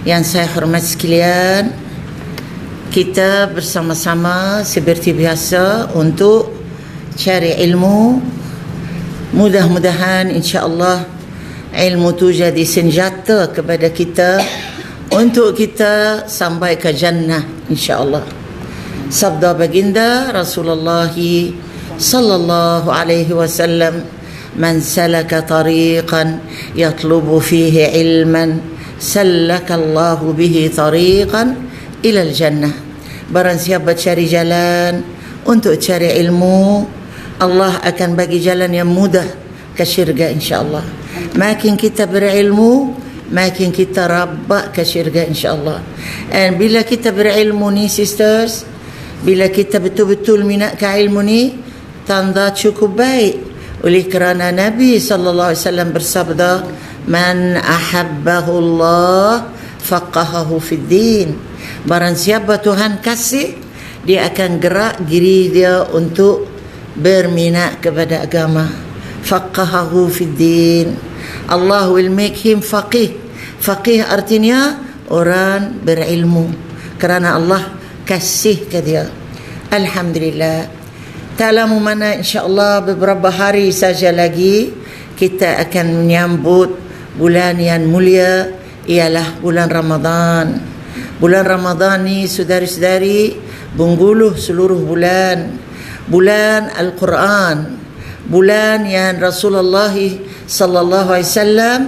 Yang saya hormat sekalian, kita bersama-sama seperti biasa untuk cari ilmu. Mudah-mudahan insya-Allah ilmu tu jadi senjata kepada kita untuk kita sampai ke jannah insya-Allah. Sabda baginda Rasulullah sallallahu alaihi wasallam, "Man salaka tariqan yatlubu fihi ilman, sallakallahu bihi tariqan ilal jannah." Barang siapa cari jalan untuk cari ilmu, Allah akan bagi jalan yang mudah ke syurga insya-Allah. Makin kita berilmu, makin kita rabak ke syurga insya-Allah. And bila kita berilmu ni sisters, bila kita betul-betul minat ke ilmu ni, tanda cukup baik. Oleh kerana Nabi sallallahu alaihi wasallam bersabda, "Man ahabbahu Allah faqahahu fid din." Barang siapa Tuhan kasih, dia akan gerak diri dia untuk berminat kepada agama. Faqahahu fid din. Allah will make him faqih. Faqih artinya orang berilmu, kerana Allah kasih ke dia. Alhamdulillah. Tak lama mana insya-Allah beberapa hari saja lagi kita akan menyambut bulan yang mulia, ialah bulan Ramadan. Bulan Ramadan ni saudari-saudari Bengkulu seluruh bulan. Bulan Al-Quran. Bulan yang Rasulullah sallallahu alaihi wasallam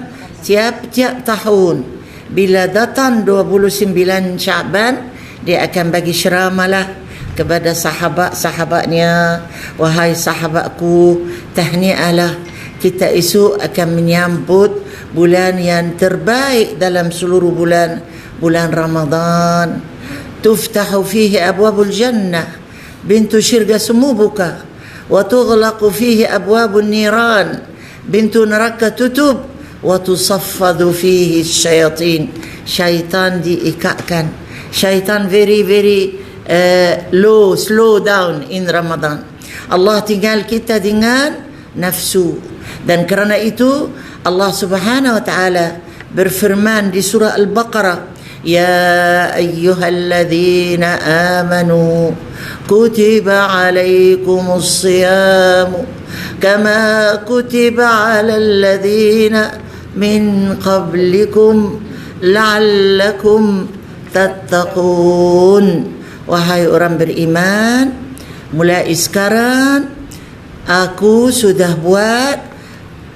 tiap-tiap tahun bila datang 29 Syaban, dia akan bagi ceramalah kepada sahabat-sahabatnya, "Wahai sahabatku, tahniahlah, kita esok akan menyambut bulan yang terbaik dalam seluruh bulan, bulan Ramadan. Tuftahu fihi abwabul jannah, pintu syurga semua buka. Wa tughlaqu fihi abwabun niran, pintu neraka tutup. Wa tusaffadu fihi syayatin, syaitan diikatkan. Syaitan very slow down in Ramadan. Allah tinggal kita dengan nafsu. Dan kerana itu Allah Subhanahu wa taala berfirman di surah Al-Baqarah, "Ya ayyuhalladzina amanu kutiba alaikumus siyamu kama kutiba alal ladzina min qablikum la'allakum tattaqun." Wahai orang beriman, mulai sekarang aku sudah buat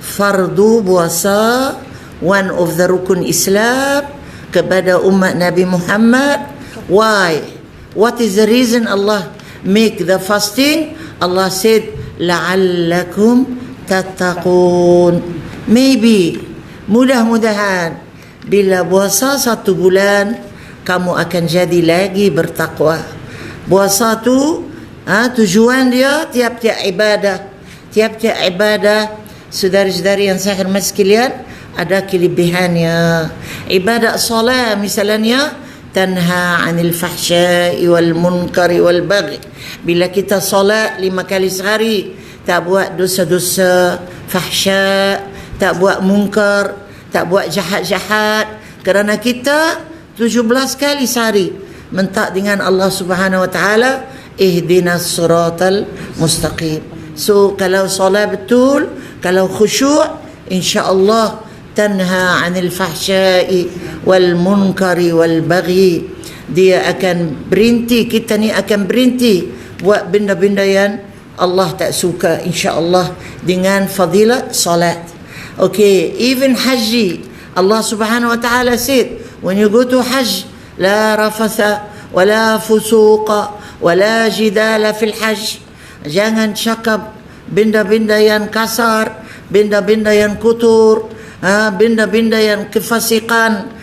fardu puasa, one of the rukun Islam, kepada umat Nabi Muhammad. Why? What is the reason Allah make the fasting? Allah said, "La'allakum tattaqun." Maybe, mudah-mudahan bila puasa 1 bulan, kamu akan jadi lagi bertakwa. Puasa tu tujuan dia tiap-tiap ibadah, saudari-saudari yang saya hormat sekalian, ada kelebihannya. Ibadat solat misalnya tanha 'anil fahsya'i wal munkari wal baghi. Bila kita solat 5 kali sehari, tak buat dosa-dosa fahsya, tak buat munkar, tak buat jahat-jahat, kerana kita 17 kali sehari minta dengan Allah Subhanahu wa taala, ihdinas siratal mustaqim. So kalau solat betul, kalau khusyuk, insya-Allah tanha 'anil fahsya'i wal munkari wal baghi. Dia akan berhenti, kita ni akan berhenti buat benda-benda yang Allah tak suka insya-Allah dengan fadilat solat. Okay, even haji, Allah Subhanahu wa taala said, when you go to Hajj, la rafatha wala fusuqa wala jidala fil Hajj. Jangan cakap benda-benda yang kasar, benda-benda yang kotor, benda-benda yang kefasikan.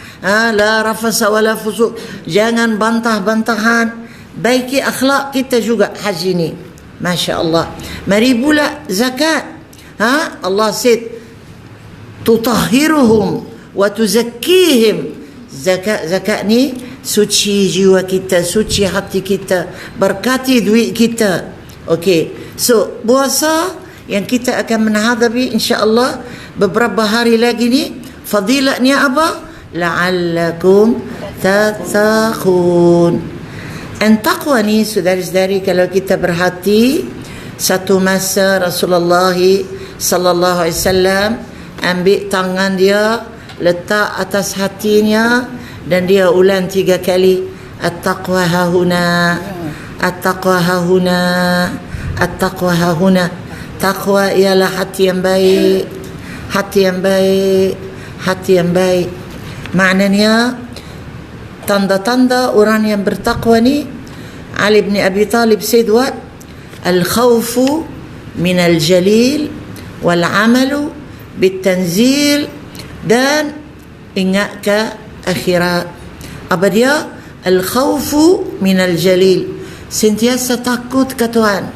La rafasa wala fusuq. Jangan bantah-bantahan. Baiki akhlak kita juga haji ni. Masya Allah. Mari pula zakat. Allah said, tutahhiruhum wa tuzakkihim. Zakat ni suci jiwa kita, suci hati kita, berkati duit kita. Okey. So, puasa yang kita akan menghadapi insya-Allah beberapa hari lagi ni, fadilatnya apa? la'allakum tattaqun. Dan taqwa ni saudara-saudari, kalau kita berhati, satu masa Rasulullah sallallahu alaihi wasallam ambil tangan dia, letak atas hatinya, dan dia ulang 3 kali, at-taqwa hahuna, at-taqwa hahuna, at-taqwa hahuna. Taqwa ialah hati yang baik, hati yang baik, hati yang baik. Maknanya tanda-tanda orang yang bertakwa ni, Ali bin Abi Talib said what? Al-khawfu min al-jalil wal-amalu bit-tanzil, dan ingat ke akhirat. Apa dia? Al-khawfu min al-jalil, sentiasa takut ke Tuhan,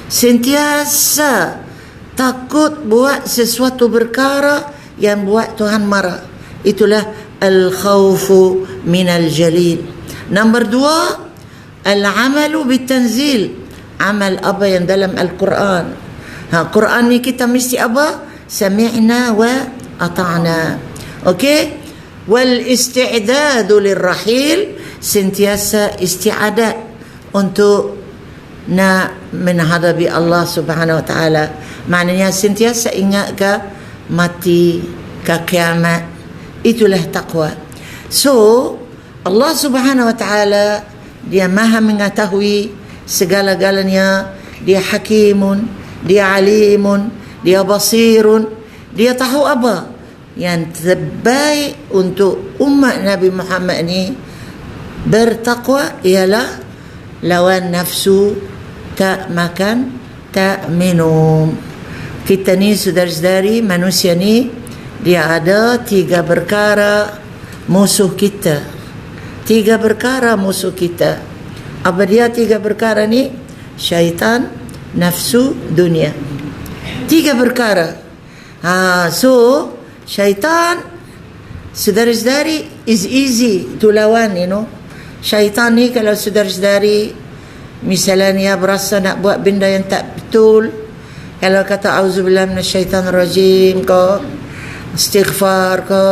sentiasa takut buat sesuatu perkara yang buat Tuhan marah. Itulah al-khawfu min al-jalil. Nombor 2, al-amalu bit-tanzil, amal apa yang dalam Al-Quran. Quran ni kita mesti apa? Sami'na wa ata'na. Okey? Wal isti'dadu lirrahil, sentiasa isti'adat untuk nak menghadapi Allah Subhanahu wa taala. Maknanya sentiasa ingat ke mati, ke kiamat. Itulah taqwa. So Allah Subhanahu wa taala, dia maha mengetahui segala-galanya. Dia hakimun, dia alimun, dia basirun. Dia tahu apa yang terbaik untuk umat Nabi Muhammad ni. Bertakwa ialah lawan nafsu, tak makan, tak minum. Kita ni saudara-saudari, manusia ni, dia ada 3 perkara musuh kita. 3 perkara musuh kita. Apa dia 3 perkara ni? Syaitan, nafsu, dunia. 3 perkara. So syaitan, saudara-saudari, is easy to lawan, you know. Syaitan ni kalau saudara-saudari misalnya berasa nak buat benda yang tak betul, kalau kata auzubillah minasyaitanirrajim ke, istighfar ke,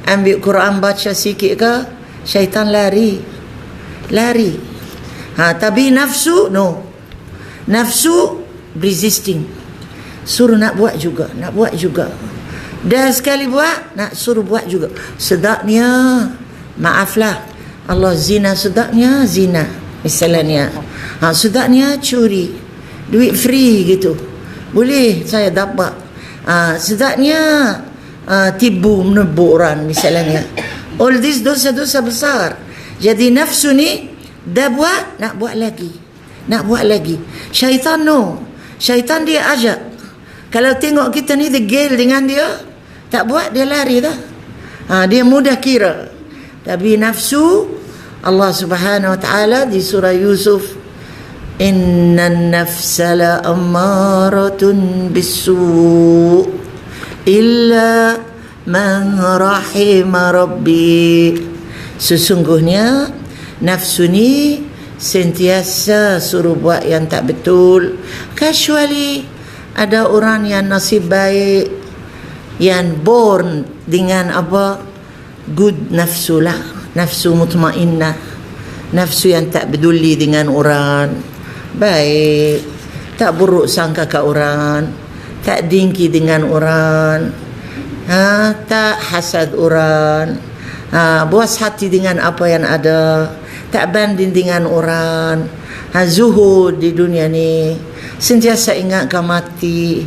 ambil Quran baca sikit ke, syaitan lari. Tapi nafsu no. Nafsu resisting, suruh nak buat juga. Dah sekali buat, nak suruh buat juga. Sedaknya, maaflah, Allah zina, sedaknya zina misalnya. Sedaknya curi, duit free gitu, boleh saya dapat. Sedaknya tibu, menebu orang misalnya. All this dosa-dosa besar. Jadi nafsu ni dah buat, nak buat lagi. Syaitan no. Syaitan dia ajak. Kalau tengok kita ni degil dengan dia, tak buat, dia lari dah. Dia mudah kira. Tapi nafsu, Allah Subhanahu wa taala di surah Yusuf, innan nafsa la ammaratun bisu illa man rahima rabbi. Sesungguhnya nafsu ni sentiasa suruh buat yang tak betul, kecuali ada orang yang nasib baik, yang born dengan apa? Good nafsu lah, nafsu mutmainnah, nafsu yang tak peduli dengan orang, baik, tak buruk sangka ke orang, tak dengki dengan orang, tak hasad orang, puas hati dengan apa yang ada, tak banding dengan orang, zuhud di dunia ni, sentiasa ingat ke mati.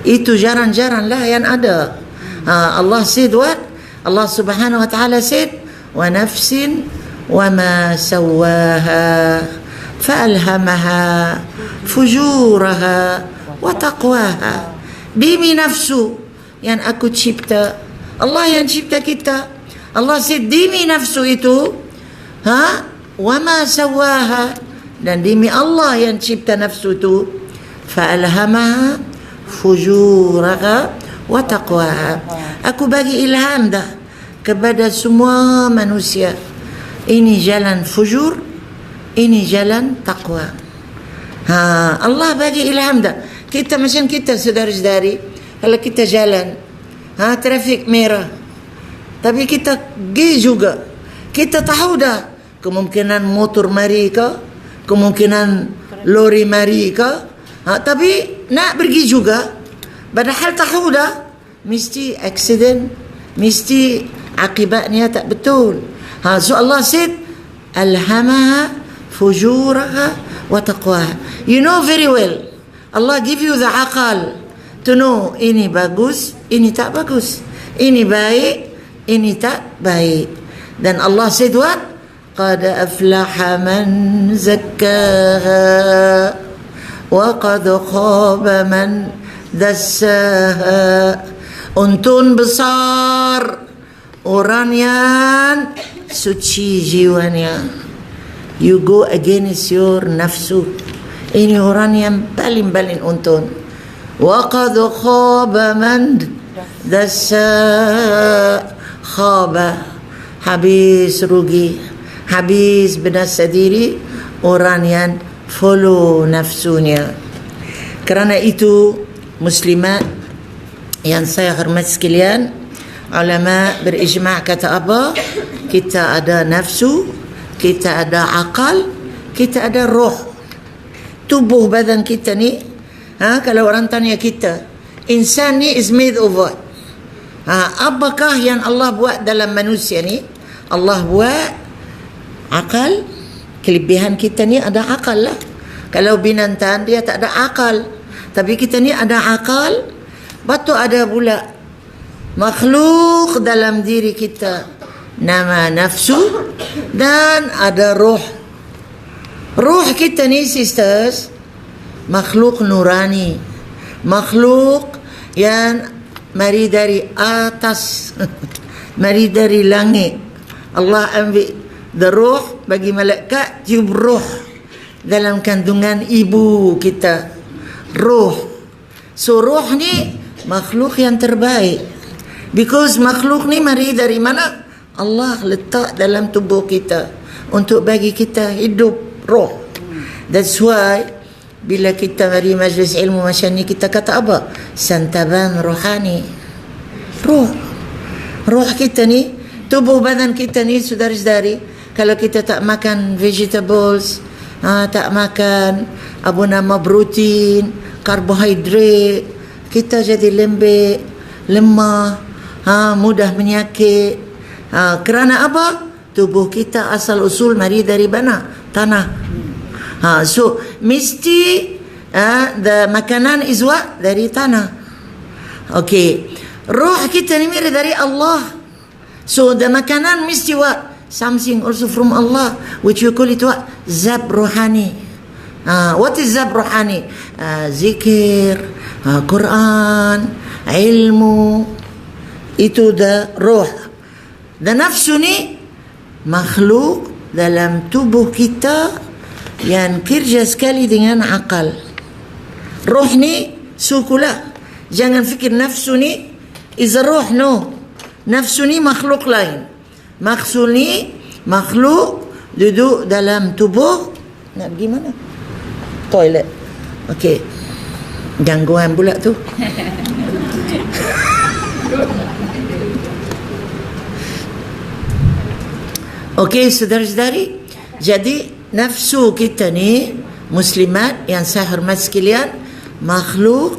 Itu jarang-jarang lah yang ada. Allah said what? Allah Subhanahu wa taala said, wa nafsin wa ma sawaha fa'alhamaha fujuraha wa taqwaha. Demi nafsu yang aku cipta, Allah yang cipta kita. Allah said demi nafsu itu, wa ma sawaha, dan demi Allah yang cipta nafsu itu, fa'alhamaha fujuraha wa taqwaha. Aku bagi ilham dah kepada semua manusia. Ini jalan fujur, ini jalan taqwa. Allah bagi ilham dah. Kita macam kita saudara-saudari, kalau kita jalan, trafik merah, Tapi kita pergi juga. Kita tahu dah kemungkinan motor mari ke, kemungkinan lori mari ke. Tapi nak pergi juga. Padahal tahu dah mesti accident, mesti akibatnya tak betul. So Allah said, alhamaha fujuraha wa taqwaha. You know very well, Allah give you the akal to know ini bagus, ini tak bagus, ini baik, ini tak baik. Dan Allah said what? Qad aflaha man zakkaha wa qad khaba man dassaha. Untun besar orang yang suci jiwanya. You go against your nafsu. Ini orang yang paling untun. Wa qad khaba man dassaha. Khaba, habis rugi, habis binasa diri orang yang follow nafsunya. Kerana itu muslimat yang saya hormat sekalian, ulama berijma' kata apa? Kita ada nafsu, kita ada akal, kita ada roh. Tubuh badan kita ni, kalau orang tanya kita, insan ni is made of what? Apakah yang Allah buat dalam manusia ni? Allah buat akal. Kelebihan kita ni ada akal lah. Kalau binatang dia tak ada akal, tapi kita ni ada akal. Betul ada pula makhluk dalam diri kita, nama nafsu, dan ada roh. Roh kita ni sisters, makhluk nurani, makhluk yang mari dari atas, mari dari langit. Allah ambil the roh, bagi malaikat tiup roh dalam kandungan ibu kita. Roh. So roh ni makhluk yang terbaik, because makhluk ni mari dari mana? Allah letak dalam tubuh kita untuk bagi kita hidup roh. That's why bila kita mari majlis ilmu macam ni, kita kata apa? Santaban rohani. Roh kita ni, tubuh badan kita ni, saudara-saudari, kalau kita tak makan vegetables, tak makan protein, karbohidrat, kita jadi lembek, lemah, mudah menyakit. Kerana apa? Tubuh kita asal usul mari dari mana? Tanah. So mesti the makanan is what? Dari tanah. Okay. Roh kita ni mari dari Allah. So the makanan mesti what? Something also from Allah, which you call it what? Zab rohani. What is zab rohani? Zikir, Quran, ilmu. Itu the roh. The nafsu ni makhluk dalam tubuh kita yang kerja sekali dengan akal. Roh ni sukulah. Jangan fikir nafsu ni is a roh, no. Nafsu ni makhluk lain. Nafsu ni makhluk duduk dalam tubuh. Nak pergi mana? Toilet. Okey. Gangguan pula tu. Okey, saudara-saudari. Jadi nafsu kita ni, muslimat yang saya hormat sekalian, makhluk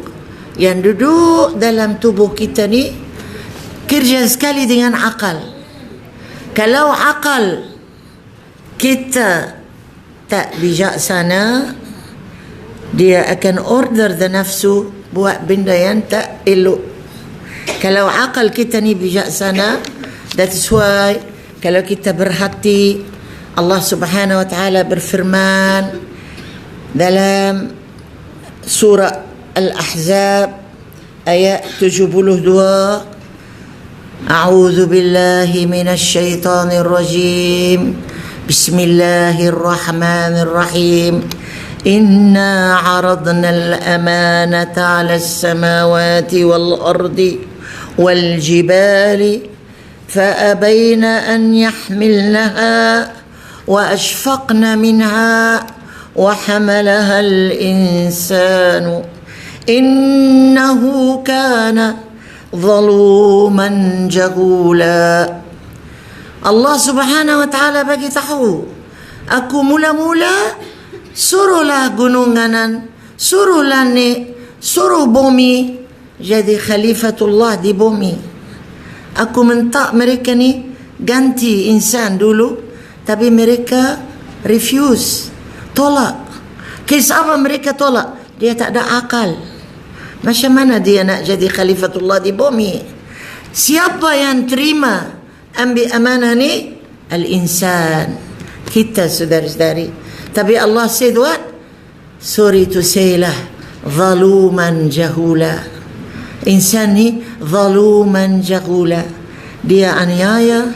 yang duduk dalam tubuh kita ni kerja sekali dengan akal. Kalau akal kita tak bijaksana, dia akan order the nafsu buat benda yang tak elok. Kalau akal kita ni bijaksana, that's why kalau kita berhati, Allah Subhanahu wa taala berfirman dalam surah Al-Ahzab ayat 72, A'udzu billahi minasy syaithanir rajim. Bismillahirrahmanirrahim. Inna 'aradna al-amanata 'ala as-samawati wal-ardi wal-jibali فأبين أن يحملنها وأشفقن منها وحملها الإنسان إنه كان ظلوما جهولا. Allah Subhanahu wa taala bagi tahu, aku mula-mula suruhlah gunungan, suruh langit, suruh bumi jadi khalifatullah di bumi. Aku minta mereka ni ganti insan dulu, tapi mereka refuse, tolak. Kisah apa mereka tolak? Dia tak ada akal. Macam mana dia nak jadi khalifatullah di bumi? Siapa yang terima ambil amanah ni? Al-insan, kita saudara-saudari. Tapi Allah said what? Sorry to say lah, zaluman jahula. Insan ni zaluman jahula. Dia aniaya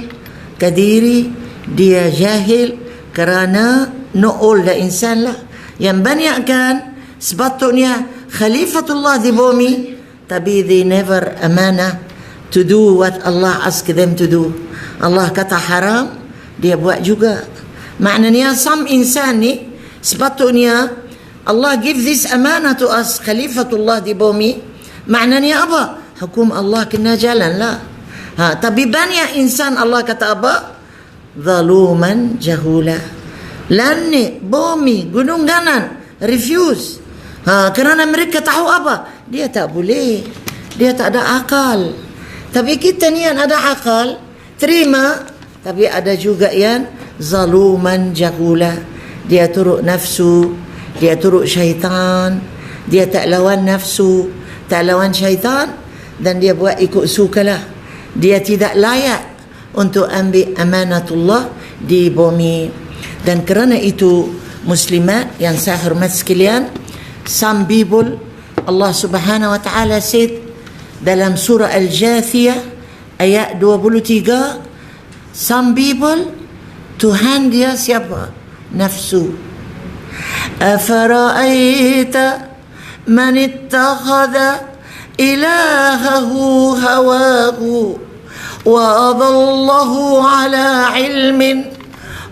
ke diri, dia jahil kerana no all the insan lah. Yang banyak kan sepatutnya khalifatullah di bumi, tapi they never amanah to do what Allah ask them to do. Allah kata haram, dia buat juga. Maknanya some insan ni sepatutnya Allah give this amanah to us, khalifatullah di bumi. Maknanya apa? Hukum Allah kena jalan lah. Tapi banyak insan Allah kata apa? Zaluman jahula. Langit, bumi, gunung ganan refuse. Kerana mereka tahu apa? Dia tak boleh. Dia tak ada akal. Tapi kita ni yang ada akal, terima. Tapi ada juga yang zaluman jahula. Dia turut nafsu, dia turut syaitan. Dia tak lawan nafsu, tak lawan syaitan, dan dia buat ikut sukalah. Dia tidak layak untuk ambil amanatullah di bumi. Dan kerana itu muslimat yang saya hormat sekalian, some people, Allah Subhanahu wa taala said dalam surah Al-Jathiyah ayat 23, some people Tuhan dia siapa? Nafsu. Afara'aita man ittakhadha ilahahu hawahu wa adallahu ala ilmin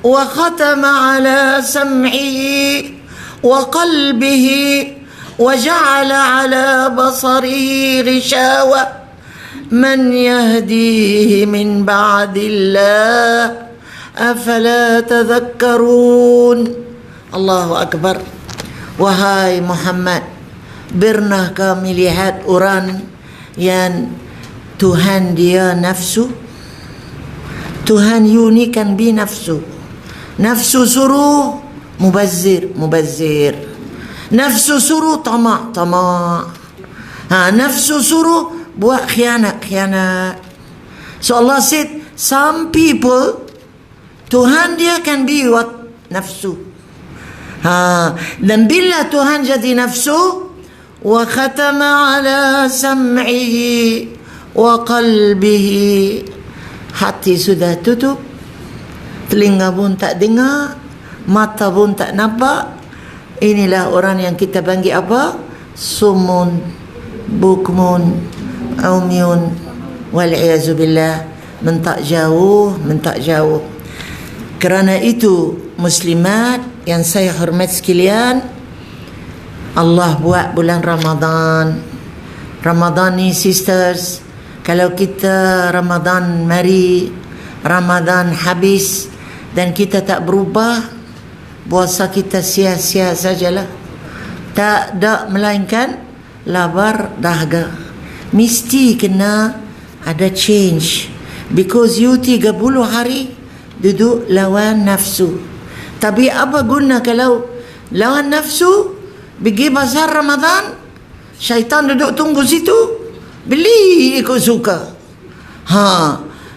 wa khatama ala sam'ihi wa qalbihi wa ja'ala ala basarihi ghishawa man yahdihi min ba'dillah afala tadhakkarun. Allahu Akbar. Wahai Muhammad, pernah kami lihat orang yang Tuhan dia nafsu? Tuhan you ni kan bi nafsu. Nafsu suruh mubazzir, mubazzir. Nafsu suruh tamak, tamak. Nafsu suruh buat khianat, khianat. So Allah said, some people Tuhan dia can be what? Nafsu. Dan bila Tuhan jadi nafsu, wa khatama ala sam'ihi wa qalbihi, hati sudah tutup, telinga pun tak dengar, mata pun tak nampak. Inilah orang yang kita panggil apa? Sumun, bukmun, umyun, wal'iyazubillah. Mentak jauh, mentak jauh. Kerana itu muslimat yang saya hormat sekalian, Allah buat bulan Ramadan. Ramadan ni sisters, kalau kita Ramadan mari, Ramadan habis dan kita tak berubah, puasa kita sia-sia sajalah. Tak ada melainkan lapar dahaga. Mesti kena ada change. Because you 30 hari duduk lawan nafsu. Tapi apa guna kalau lawan nafsu, pergi bazar Ramadan, syaitan duduk tunggu situ, beli ikut suka.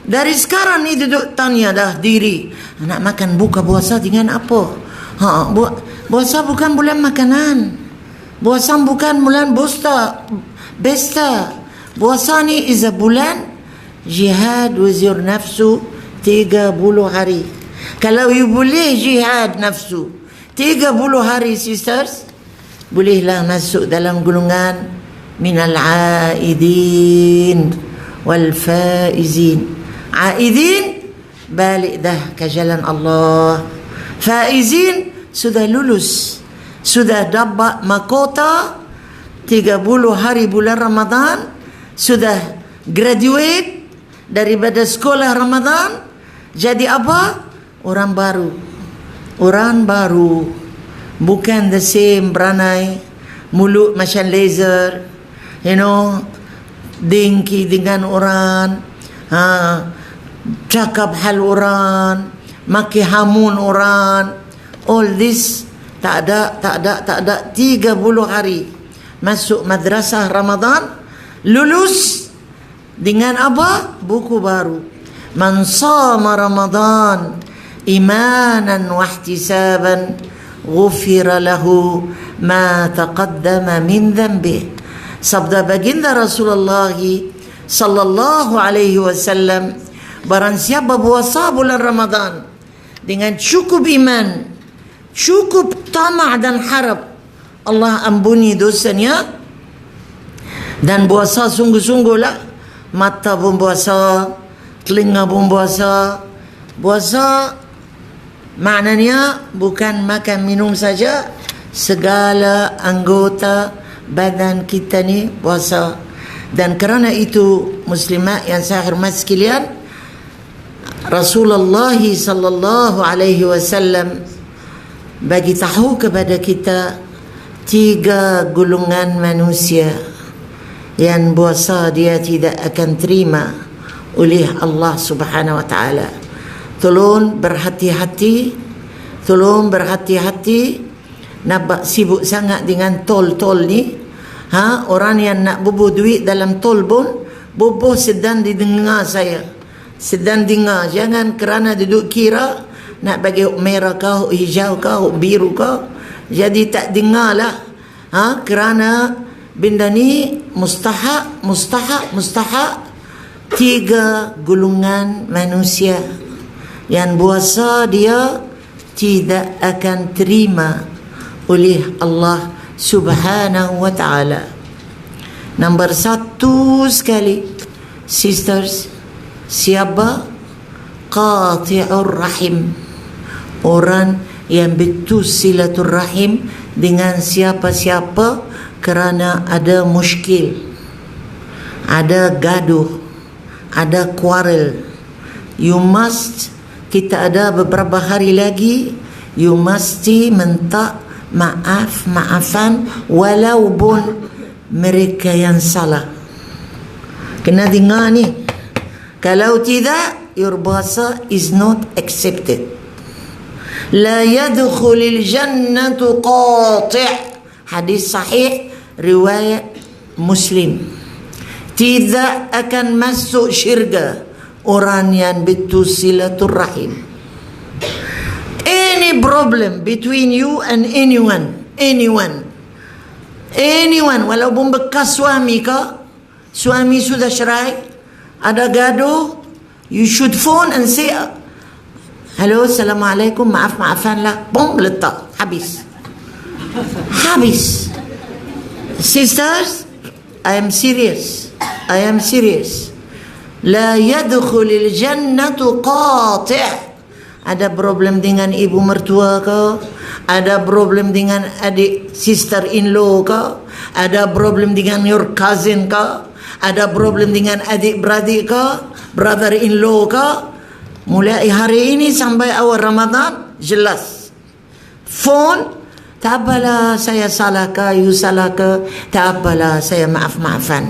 Dari sekarang ni duduk tanya dah diri, nak makan buka puasa dengan apa? Puasa bukan bulan makanan. Puasa bukan bulan besta. Puasa ni is a bulan jihad with your nafsu 30 hari. Kalau you boleh jihad nafsu 30 hari sisters, bolehlah masuk dalam golongan minal aidin wal faizin. Aidin balik dah ke jalan Allah. Faizin sudah lulus, sudah dapat mahkota 30 hari bulan Ramadan, sudah graduate daripada sekolah Ramadan, jadi apa? Orang baru. Orang baru. Bukan the same beranai, mulut macam laser, dengki dengan orang, cakap hal orang, maki hamun orang. All this tak ada 30 hari masuk madrasah Ramadan, lulus dengan apa? Buku baru. Man sama Ramadan imanan wa ihtisaban ghufira lahu ma taqaddama min dhanbih. Sabda baginda Rasulullah sallallahu alaihi wasallam, barang siapa puasa bulan Ramadan dengan cukup iman, cukup tamak dan harap Allah ampuni dosanya, dan puasa sungguh-sungguhlah, mata pun puasa, telinga pun puasa. Puasa maknanya bukan makan minum saja, segala anggota badan kita ni puasa. Dan kerana itu muslimat yang saya hormat sekalian, Rasulullah sallallahu alaihi wasallam bagi tahu kepada kita 3 golongan manusia yang puasa dia tidak akan terima oleh Allah Subhanahu wa taala. Tolong berhati-hati, nampak sibuk sangat dengan tol ni. Orang yang nak bubuh duit dalam tol pun bubuh sedang didengar saya. Sedang dengar, jangan kerana duduk kira nak bagi merah kau, hijau kau, biru kau, jadi tak dengar lah. Kerana benda ni mustahak. 3 golongan manusia yang puasa dia tidak akan terima oleh Allah Subhanahu wa ta'ala. Nombor 1 sekali, sisters, siapa? Qati'ur rahim. Orang yang betul silaturrahim dengan siapa-siapa kerana ada muskil, ada gaduh, ada quarrel. You must, kita ada beberapa hari lagi, you mesti minta maafan walaupun mereka yang salah. Kena dengar ni. Kalau tidak, your puasa is not accepted. La yadkhulul jannatu qati'. Hadis sahih riwayat Muslim. Tidak akan masuk syurga orang yang betul silaturrahim. Any problem between you and anyone, walaupun bekas suami ke, suami sudah cerai, ada gaduh, you should phone and say, hello, assalamualaikum, maafan lah, bom, letak, habis. Sisters, I am serious. La yadkhulul jannatu qati'. Ada problem dengan ibu mertua ke, ada problem dengan adik sister in law ke, ada problem dengan your cousin ke, ada problem dengan adik beradik ke, brother in law ke, mulai hari ini sampai awal Ramadan, jelas phone, tak apalah saya salah ke, you salah ke, tak apalah saya maafan.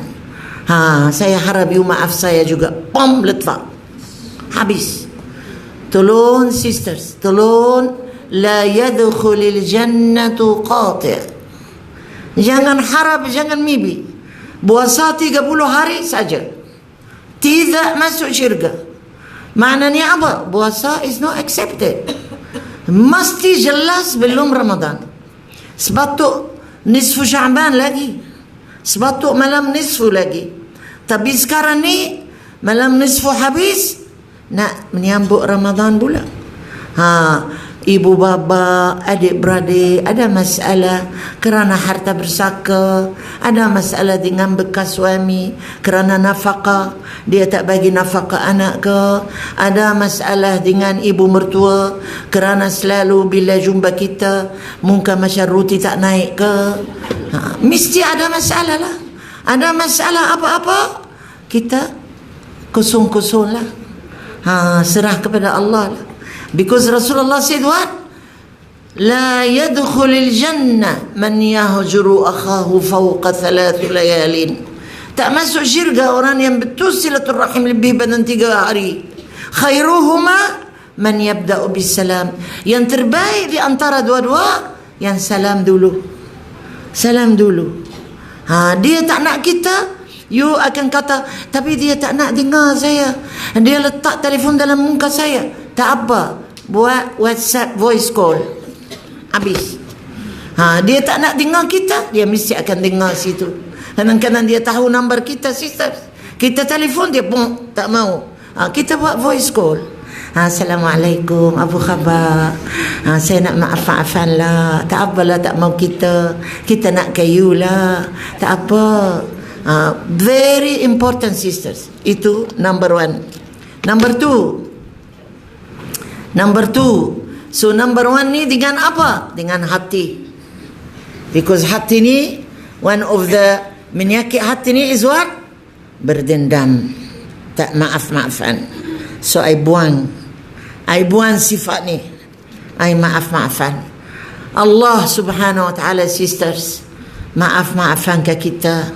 Saya harap you maaf saya juga, pom, letak, habis. Tolong sisters, tolong, la yadkhulul jannatu qati'. Jangan harap, jangan mimpi puasa 30 hari saja tidak masuk syurga. Maknanya apa? Puasa is not accepted. Mesti jelas belum Ramadan. Sebab tu nisfu Sya'ban lagi, sebab tu malam nisfu lagi. Tapi sekarang ni malam nisfu habis, nak menyambut Ramadan pula. Ibu bapa, adik beradik ada masalah kerana harta bersaka, ada masalah dengan bekas suami kerana nafkah, dia tak bagi nafkah anak ke, ada masalah dengan ibu mertua kerana selalu bila jumpa kita muka macam roti tak naik ke. Mesti ada masalah lah. Ada masalah apa-apa, kita kosong-kosong lah. Serah kepada Allah lah. Because Rasulullah said what? La yadkhulul jannah man yahjuru akhahu fawqa 3 layalin. Tak masuk syurga orang yang betul silaturrahim lebih pada 3 hari. Khairuhuma man yabda'u bisalam. Yang terbaik di antara dua-dua yang salam dulu. Salam dulu. Dia tak nak kita, you akan kata, tapi dia tak nak dengar saya. Dia letak telefon dalam muka saya. Tak apa, buat WhatsApp voice call. Habis. Dia tak nak dengar kita, dia mesti akan dengar situ. Kadang-kadang dia tahu nombor kita, sister. Kita telefon, dia pun tak mau. Kita buat voice call. Assalamualaikum, apa khabar? Saya nak maaf-maafan lah. Tak apalah, tak mau kita nak kayu lah. Tak apa. Very important, sisters. Itu number 1. Number two. So number 1 ni dengan apa? Dengan hati. Because hati ni, one of the menyakit hati ni is what? Berdendam. Tak maaf-maafan. So I buang sifat ni. I maaf-maafan. Allah subhanahu wa ta'ala, sisters, maaf-maafan ke kita,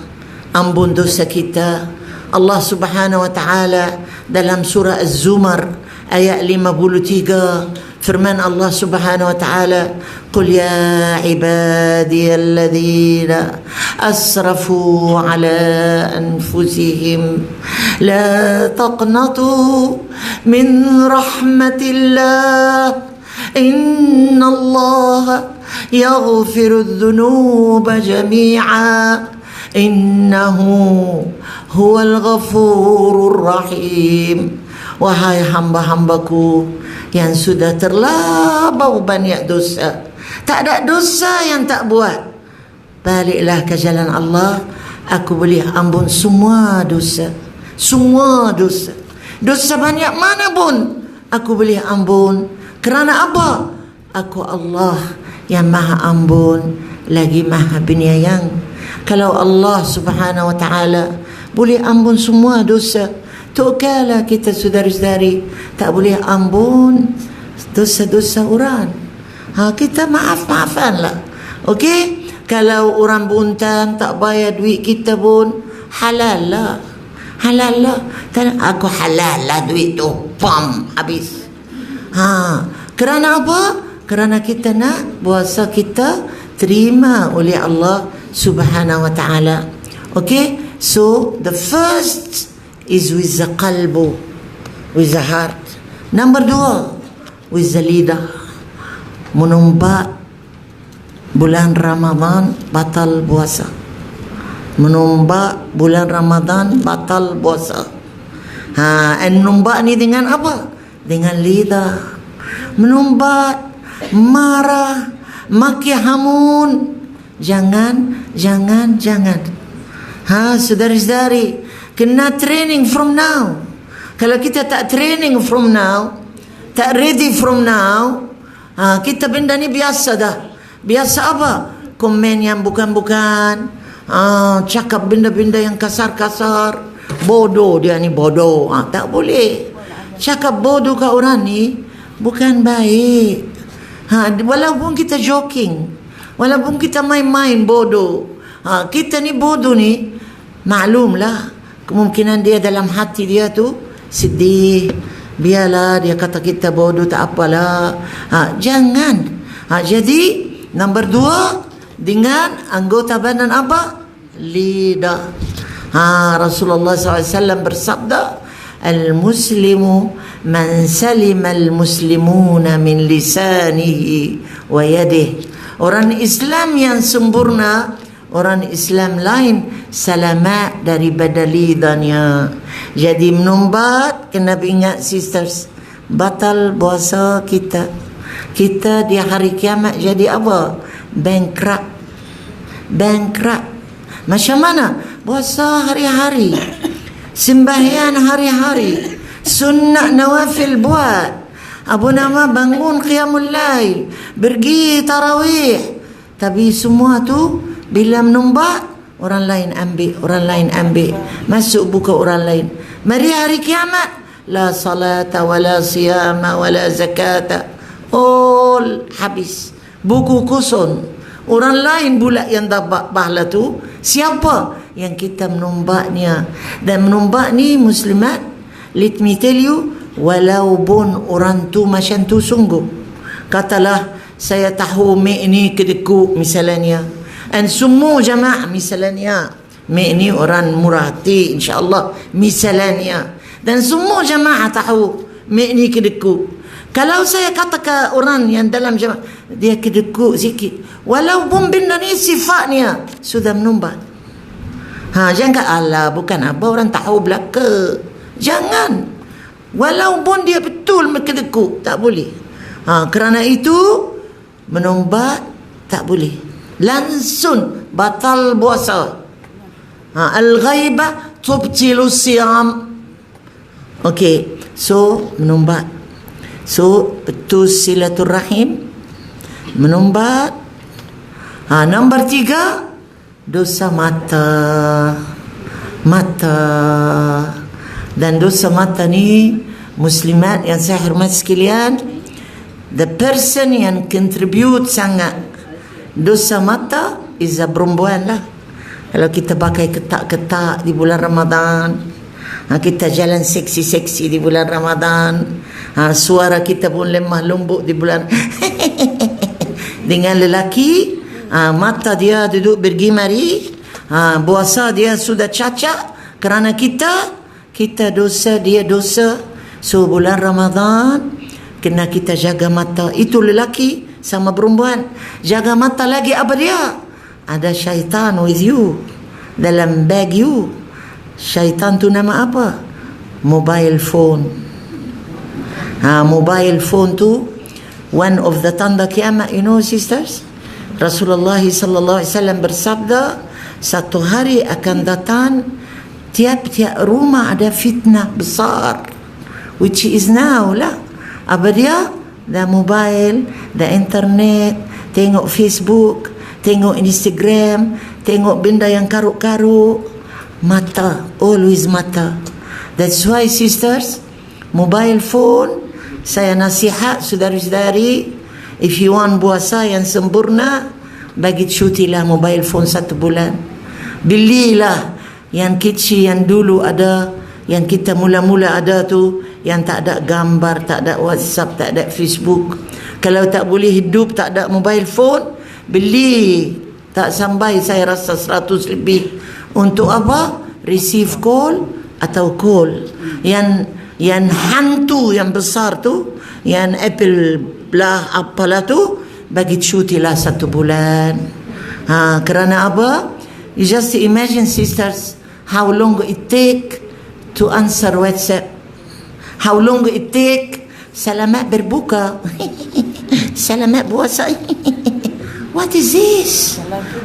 ampun dosa kita. Allah subhanahu wa ta'ala dalam surah Az-Zumar ayat 53 firman Allah subhanahu wa ta'ala, qul ya ibadiyalladzina asrafu ala anfusihim la taqnatu min rahmatillah innallaha yaghfiru dhunuba jami'a innahu huwal ghafurur rahim. Wahai hamba-hambaku yang sudah terlampau banyak dosa, tak ada dosa yang tak buat, baliklah ke jalan Allah. Aku boleh ampun semua dosa. Dosa banyak mana pun aku boleh ampun. Kerana apa? Aku Allah yang maha ampun lagi maha penyayang. Kalau Allah subhanahu wa ta'ala boleh ampun semua dosa, tak kala kita saudara-saudari tak boleh ampun dosa-dosa orang. Kita maaf-maafan lah. Okey? Kalau orang buntang tak bayar duit kita pun, halal lah. Aku halal lah duit tu. Pam, habis. Kerana apa? Kerana kita nak puasa kita terima oleh Allah subhanahu wa ta'ala. Okay? So the first is with the qalbu, with the heart. Number 2, with the lidah. Menumpak bulan Ramadan batal puasa. Menumpak bulan Ramadan batal puasa. Menumpak ni dengan apa? Dengan lidah. Menumpak, marah, maki hamun. Jangan. Saudari-saudari, kena training from now. Kalau kita tak training from now, tak ready from now, kita benda ni biasa dah. Biasa apa? Komen yang bukan-bukan, cakap benda-benda yang kasar-kasar. Bodoh dia ni, bodoh. Tak boleh. Cakap bodoh ke orang ni bukan baik. Walaupun kita joking, walaupun kita main-main bodoh, kita ni bodoh ni, maklumlah kemungkinan dia dalam hati dia tu sedih. Biarlah dia kata kita bodoh, tak apalah. Jangan. Jadi nombor 2 dengan anggota badan apa? Lidah. Rasulullah SAW bersabda, al-muslimu man salima al-muslimuna min lisanihi wa yadihi. Orang Islam yang sempurna, orang Islam lain selamat daripada lidahnya. Jadi menumbat, kena ingat sisters, batal puasa kita. Kita di hari kiamat jadi apa? Bankrupt. Macam mana? Puasa hari-hari, sembahyang hari-hari, sunnah nawafil buat, bangun qiyamul lail, pergi tarawih. Tapi semua tu bila menumbat, orang lain ambil, orang lain ambil, masuk buka orang lain. Mari hari kiamat, la salata wala siyama wala zakata, all habis, buku kosong. Orang lain pula yang dapat pahala tu. Siapa? Yang kita menumbaknya. Dan menumpak ni muslimat, let me tell you, walaupun orang tu macam tu sungguh, katalah saya tahu mek ni kedekut misalnya, dan semua jamaah misalnya, mek ni orang murah hati insyaAllah misalnya, dan semua jamaah tahu mek ni kedekut. Kalau saya kata ke orang yang dalam jamaah, dia kedekut sikit, walaupun benda ni sifatnya sudah menumbat. Jangan Allah bukan apa orang tahu belaka. Jangan. Walaupun dia betul kedekut, tak boleh. Kerana itu menumbat tak boleh. Langsung batal puasa. Al-ghaibah tubtilu siyam. Okey, so menumbat. So putus silaturrahim, menumbat. Nombor 3, dosa mata. Dan dosa mata ni, muslimat yang saya hormat sekalian, the person yang contribute sangat dosa mata is a perempuan lah. Kalau kita pakai ketak-ketak di bulan Ramadan, kita jalan seksi-seksi di bulan Ramadan, suara kita pun lemah lembut di bulan dengan lelaki, mata dia duduk pergi mari, puasa dia sudah cacat kerana kita dosa, dia dosa. So bulan Ramadan kena kita jaga mata. Itu lelaki sama perempuan. Jaga mata lagi apa dia? Ada syaitan with you, dalam bag you. Syaitan tu nama apa? Mobile phone. Mobile phone tu one of the tanda kiamat, you know sisters. Rasulullah sallallahu alaihi wasallam bersabda, satu hari akan datang, tiap-tiap rumah ada fitnah besar, which is now lah. Apa dia? The mobile, the internet, tengok Facebook, tengok Instagram, tengok benda yang karuk-karuk. Mata, always mata. That's why sisters, mobile phone, saya nasihat saudari-saudari, if you want puasa yang sempurna, bagi cutilah mobile phone 1 bulan. Belilah yang kecil yang dulu ada, yang kita mula-mula ada tu, yang tak ada gambar, tak ada WhatsApp, tak ada Facebook. Kalau tak boleh hidup tak ada mobile phone, beli. Tak sampai saya rasa 100 lebih. Untuk apa? Receive call atau call. Yang hantu yang besar tu, yang Apple lah apalah tu, bagi cutilah 1 bulan. Kerana apa? You just imagine sisters, how long it take to answer WhatsApp. How long it take selamat berbuka. Selamat puasa. What is this?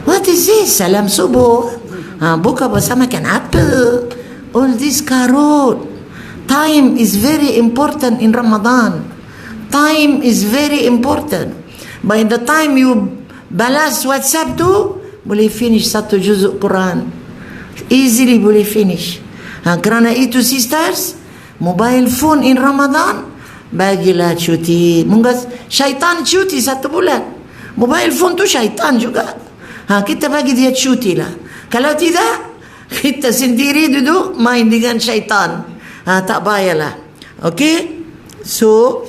What is this? Salam subuh. Buka bersama kan apa? All this karut. Time is very important in Ramadan. Time is very important. By the time you balas WhatsApp tu, boleh finish 1 juzuk Quran. Easily boleh finish. Kerana itu sisters, mobile phone in Ramadan, bagilah cuti. Mungkin syaitan cuti 1 bulan. Mobile phone tu syaitan juga. Kita bagi dia cuti lah. Kalau tidak, kita sendiri duduk main dengan syaitan. Tak payahlah. Okay? So,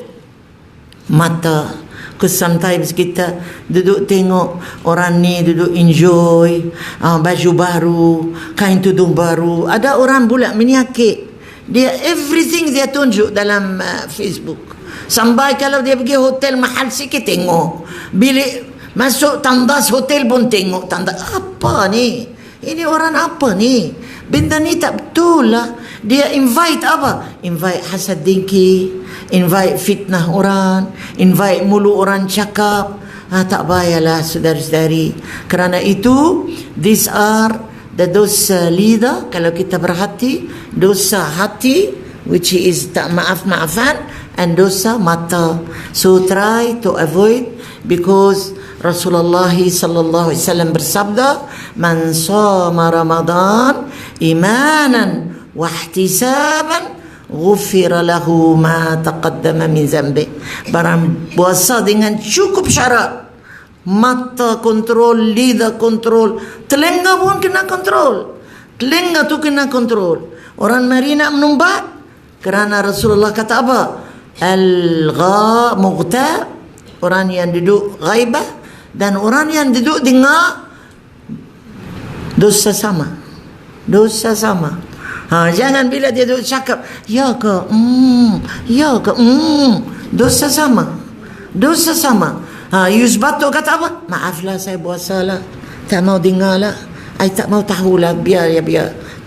mata. Because sometimes kita duduk tengok orang ni duduk enjoy, baju baru, kain tudung baru. Ada orang pula menyakit. Dia everything dia tunjuk dalam Facebook. Sampai kalau dia pergi hotel mahal sikit tengok. Bilik masuk tandas hotel pun tengok tandas. Apa ni? Ini orang apa ni? Benda ni tak betul lah. Dia invite apa? Invite hasad dengki, invite fitnah orang, invite mulut orang cakap. Tak payahlah saudari-saudari. Kerana itu, these are the dosa lidah. Kalau kita berhati, dosa hati, which is tak maaf-maafan, and dosa mata. So try to avoid, because Rasulullah sallallahu alaihi wasallam bersabda, man shoma Ramadan imanan wahtisaban ghufira lahu ma taqaddama min zambi. Barang puasa dengan cukup syarat, mata kontrol, lidah kontrol, telinga pun kena kontrol. Telinga tu kena kontrol. Orang mari nak menumbat kerana Rasulullah kata apa? Al-mughtab, orang yang duduk ghaibah, dan orang yang duduk dengar dosa sama. Dosa sama. Jangan bila dia duduk cakap ya ke dosa sama. Dosa sama. Yus batuk kata apa? Maaflah saya puasa lah, tak mau dengar lah, I tak mau tahu lah, biar.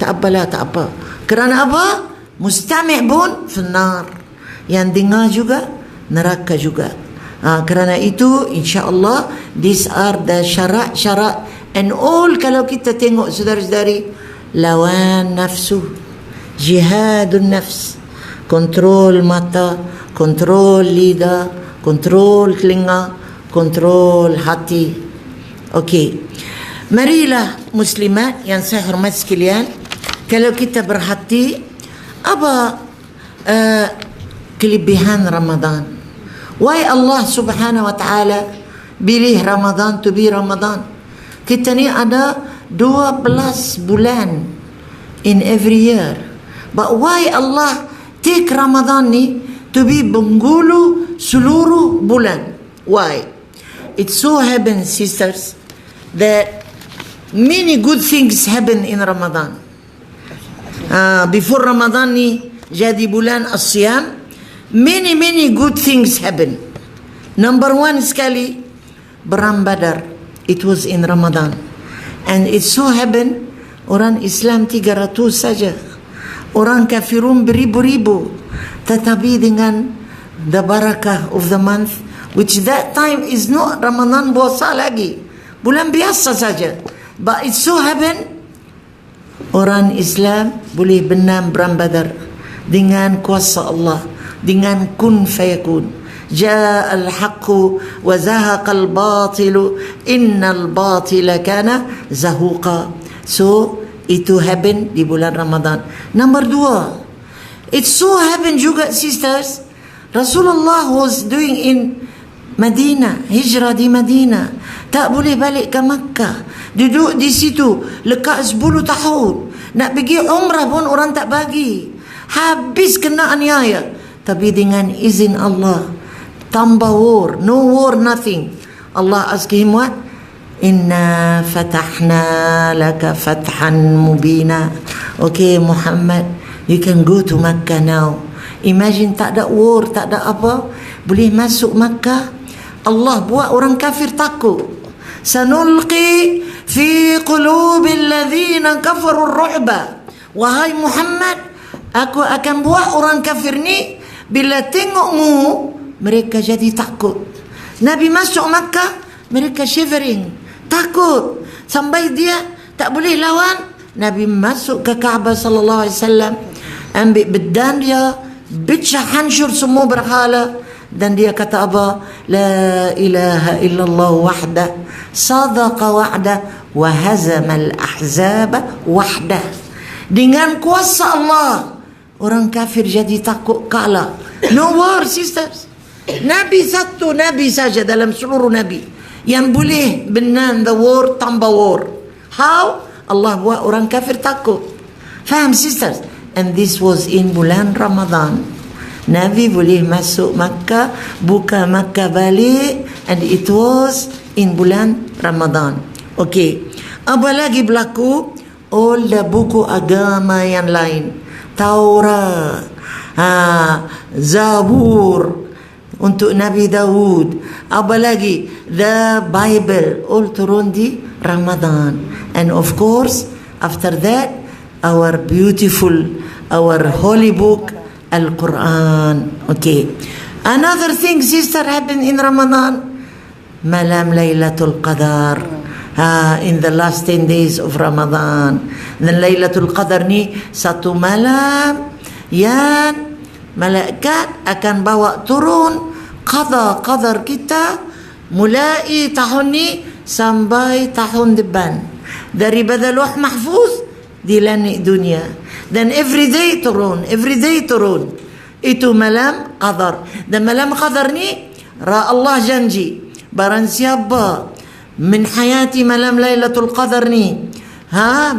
Tak apalah, tak apa. Kerana apa? Mustami' pun finnar, yang dengar juga neraka juga. Kerana itu insya-Allah these are the syarat and all. Kalau kita tengok saudara-saudari, lawan nafsu, jihadun nafs, kontrol mata, kontrol lidah, kontrol telinga, kontrol hati. Okey, marilah muslimat yang saya hormat sekalian, kalau kita berhati apa kelebihan Ramadan. Why Allah subhanahu wa ta'ala pilih Ramadan to be Ramadan? Kita ni ada 12 bulan in every year. But why Allah take Ramadan ni to be penghulu seluruh bulan? Why? It so happens, sisters, that many good things happen in Ramadan. Before Ramadan ni jadi bulan as-siyam, many good things happen. Number one sekali, Perang Badar, it was in Ramadan. And it so happened, orang Islam 300 saja, orang kafirun beribu-ribu. Tetapi dengan the barakah of the month, which that time is not Ramadan puasa lagi, bulan biasa saja. But it so happened, orang Islam boleh benam Perang Badar dengan kuasa Allah, dengan kun fayakun. Ja'al haqqu wa zahaqal batilu innal batila kana zahuqa. So itu happen di bulan Ramadan. Number 2, it so happen juga, sisters, Rasulullah was doing in Madinah, hijrah di Madinah, tak boleh balik ke Makkah, duduk di situ lekat 10 tahun. Nak pergi umrah pun orang tak bagi, habis kena aniaya. Tapi dengan izin Allah, tambah war, no war, nothing. Allah ask him what? Inna fatahna laka fathan mubina. Okay Muhammad, you can go to Makkah now. Imagine, tak ada war, tak ada apa, boleh masuk Makkah. Allah buat orang kafir takut. Sanulqi fi qulubil ladzina kafaru ar-ru'ba. Wahai Muhammad, aku akan buat orang kafir ni bila tengokmu mereka jadi takut. Nabi masuk Makkah, mereka shivering, takut, sampai dia tak boleh lawan. Nabi masuk ke Kaabah sallallahu alaihi wasallam, ambil bedan dia, pecah hancur semua berhala, dan dia kata apa? La ilaha illallah wahdah, sadaqa wa'dah, wa hazamal ahzaba wahdah. Dengan kuasa Allah, orang kafir jadi takut, kalah. No war, sisters. Nabi satu Nabi saja dalam seluruh Nabi yang boleh benam the war, tambah war. How? Allah buat orang kafir takut. Faham, sisters? And this was in bulan Ramadan. Nabi boleh masuk Makkah, buka Makkah balik, and it was in bulan Ramadan. Okay, apa lagi berlaku? All the buku agama yang lain, Taurat, Zabur untuk Nabi Daud, apa lagi, the Bible, all turun di Ramadan. And of course after that, our beautiful, our holy book, Al-Quran. Okay, another thing, sister, happened in Ramadan, malam Laylatul Qadar. In the last 10 days of Ramadan. Dan Laylatul Qadar ni satu malam yang malaikat akan bawa turun qadar kita mulai tahun ni sampai tahun depan. daripada Lauh Mahfuz di langit dunia. Dan every day turun. Itu malam qadar. Dan malam qadar ni Allah janji, barang siapa menhayati malam Lailatul Qadar ni,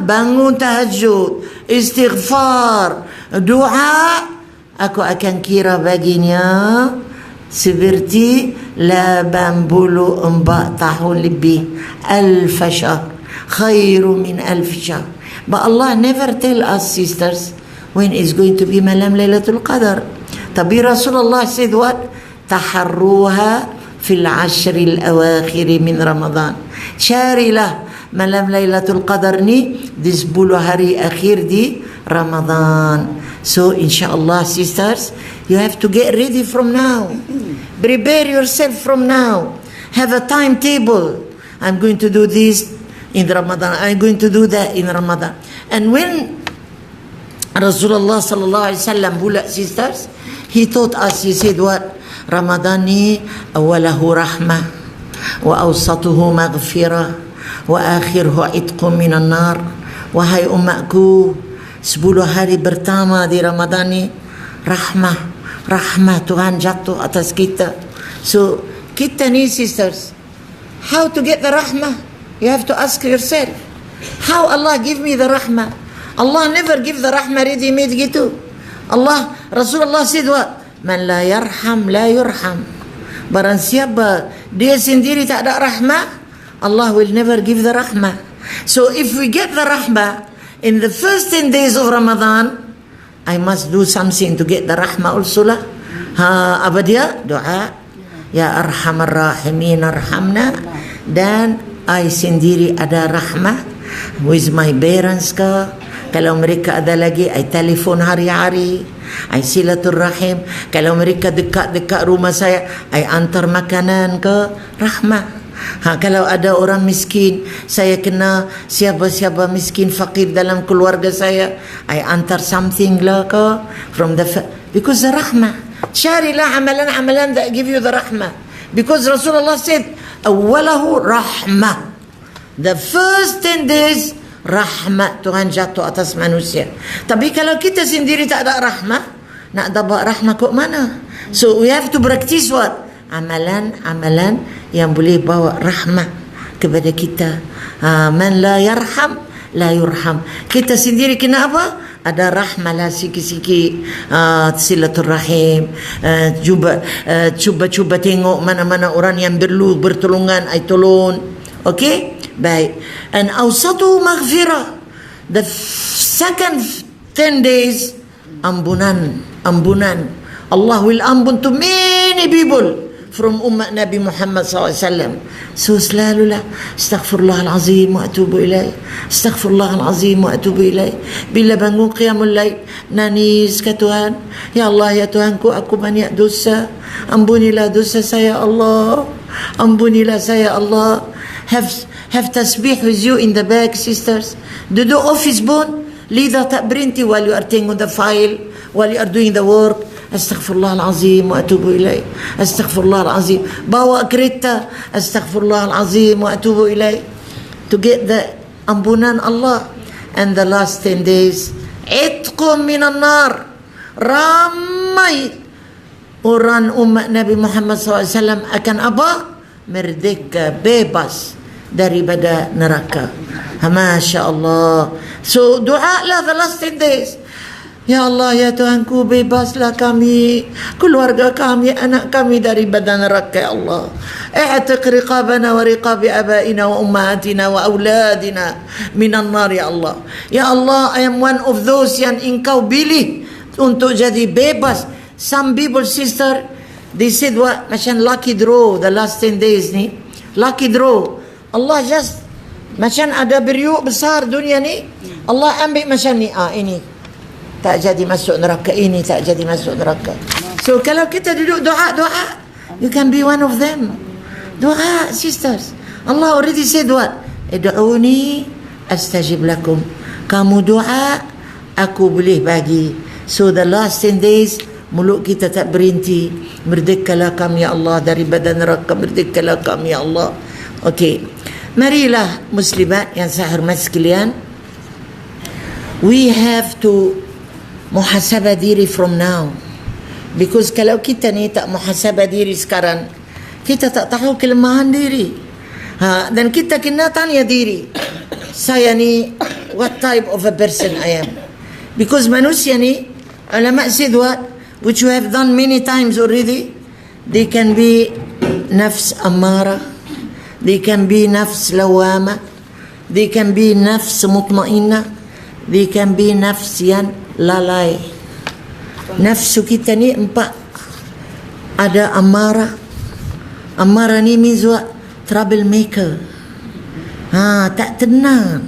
bangun tahajud, istighfar, doa, aku akan kira baginya seperti 84 tahun lebih. Alf syahr khairu min alf syahr. But Allah never tell us, sisters, when is going to be malam Lailatul Qadar. Tapi Rasulullah said what? Taharruha fil ashril awakhir min Ramadan. Carilah malam Lailatul Qadar ni di 10 hari akhir di Ramadan. So insyaAllah, sisters, you have to get ready from now. Prepare yourself from now. Have a timetable. I'm going to do this in Ramadan. I'm going to do that in Ramadan. And when Rasulullah sallallahu alaihi wasallam pula, sisters, he taught us, he said what? Ramadan ni awalahu rahmah, wa awsatuhu maghfirah, wa akhiruhu itqum minan nar. Wahai umatku, 10 hari pertama di Ramadan ni rahmah Tuhan jatuh atas kita. So kita ni, sisters, how to get the rahmah? You have to ask yourself, how Allah give me the rahmah? Allah never give the rahmah ready-made gitu. Rasulullah said what? Man la yarham la yurham. Barang siapa dia sendiri tak ada rahmah, Allah will never give the rahmah. So if we get the rahmah in the first 10 days of Ramadan, I must do something to get the rahmah also lah. Apa dia? Doa. Ya arhamar rahimin arhamna. Dan I sendiri ada rahmah with my parents ke. Kalau mereka ada lagi, I telefon hari-hari, I silaturrahim. Kalau mereka dekat-dekat rumah saya, I antar makanan ke. Rahmah. Kalau ada orang miskin, saya kena siapa-siapa miskin fakir dalam keluarga saya, I antar something lah ke from the because the rahmah. Carilah amalan-amalan that give you the rahmah. Because Rasulullah said awalahu rahmah. The first 10 days rahmat Tuhan jatuh atas manusia. Tapi kalau kita sendiri tak ada rahmah, nak dapat rahmah kok mana? So we have to practice what? Amalan-amalan yang boleh bawa rahmah kepada kita. Man la yarham la yurham. Kita sendiri kena apa? Ada rahmah lah sikit-sikit, silaturrahim, cuba tengok mana-mana orang yang perlu bertolongan, I tolong. Okay? Baik. And awsatu maghfirah. The second 10 days, ambunan. Allah will ampun to many people from umat Nabi Muhammad SAW. So selalulah astaghfirullahalazim wa atubu ilaih, astaghfirullahalazim wa atubu ilaih. Bila bangun qiyamul lail, nangis ke Tuhan, ya Allah, ya Tuhanku, aku banyak dosa, ampunilah dosa saya Allah, ampunilah saya Allah. Have tasbih with you in the back, sisters. Duduk office pun, lidah tak berhenti while you are tengok the file, while you are doing the work. Astaghfirullahalazim wa atubu ilaih, astaghfirullahalazim. Bawa kereta, astaghfirullahalazim wa atubu ilaih, to get the ampunan Allah. And the last 10 days, itqum minan nar. Ramai orang umat Nabi Muhammad SAW akan apa? Merdeka, bebas daripada neraka. Masya Allah. So doa lah the last 10 days. Ya Allah, ya Tuhanku, bebaslah kami, keluarga kami, anak kami daripada neraka, ya Allah. I'tiq riqabana wa riqabi abaina wa ummahatina wa auladina minan nar, ya Allah. Ya Allah, I am one of those yang engkau pilih untuk jadi bebas. Some people, sister, they said what? Macam lucky draw the last 10 days ni. Lucky draw. Allah just macam ada beriuk besar dunia ni, Allah ambil macam ni, ini tak jadi masuk neraka, ini tak jadi masuk neraka. So kalau kita duduk doa, you can be one of them. Doa, sisters. Allah already said what? Id'uni astajib lakum. Kamu doa, aku boleh bagi. So the last 10 days, mulut kita tak berhenti. Merdekalah kami, ya Allah, daripada neraka. Merdekalah kami, ya Allah. Okay. Marilah muslimat yang saya hormat sekalian, we have to muhasabah diri from now. Because kalau kita ni tak muhasabah diri sekarang, kita tak tahu kelemahan diri. Dan kita kena tanya diri, saya ni what type of a person I am. Because manusia ni, ulama said what, which we have done many times already, they can be nafs ammara, they can be nafs lawama, they can be nafs mutmainna, they can be nafs yang lalai. Nafsu kita ni 4. Ada amarah. Amarah ni means what? Troublemaker. Tak tenang.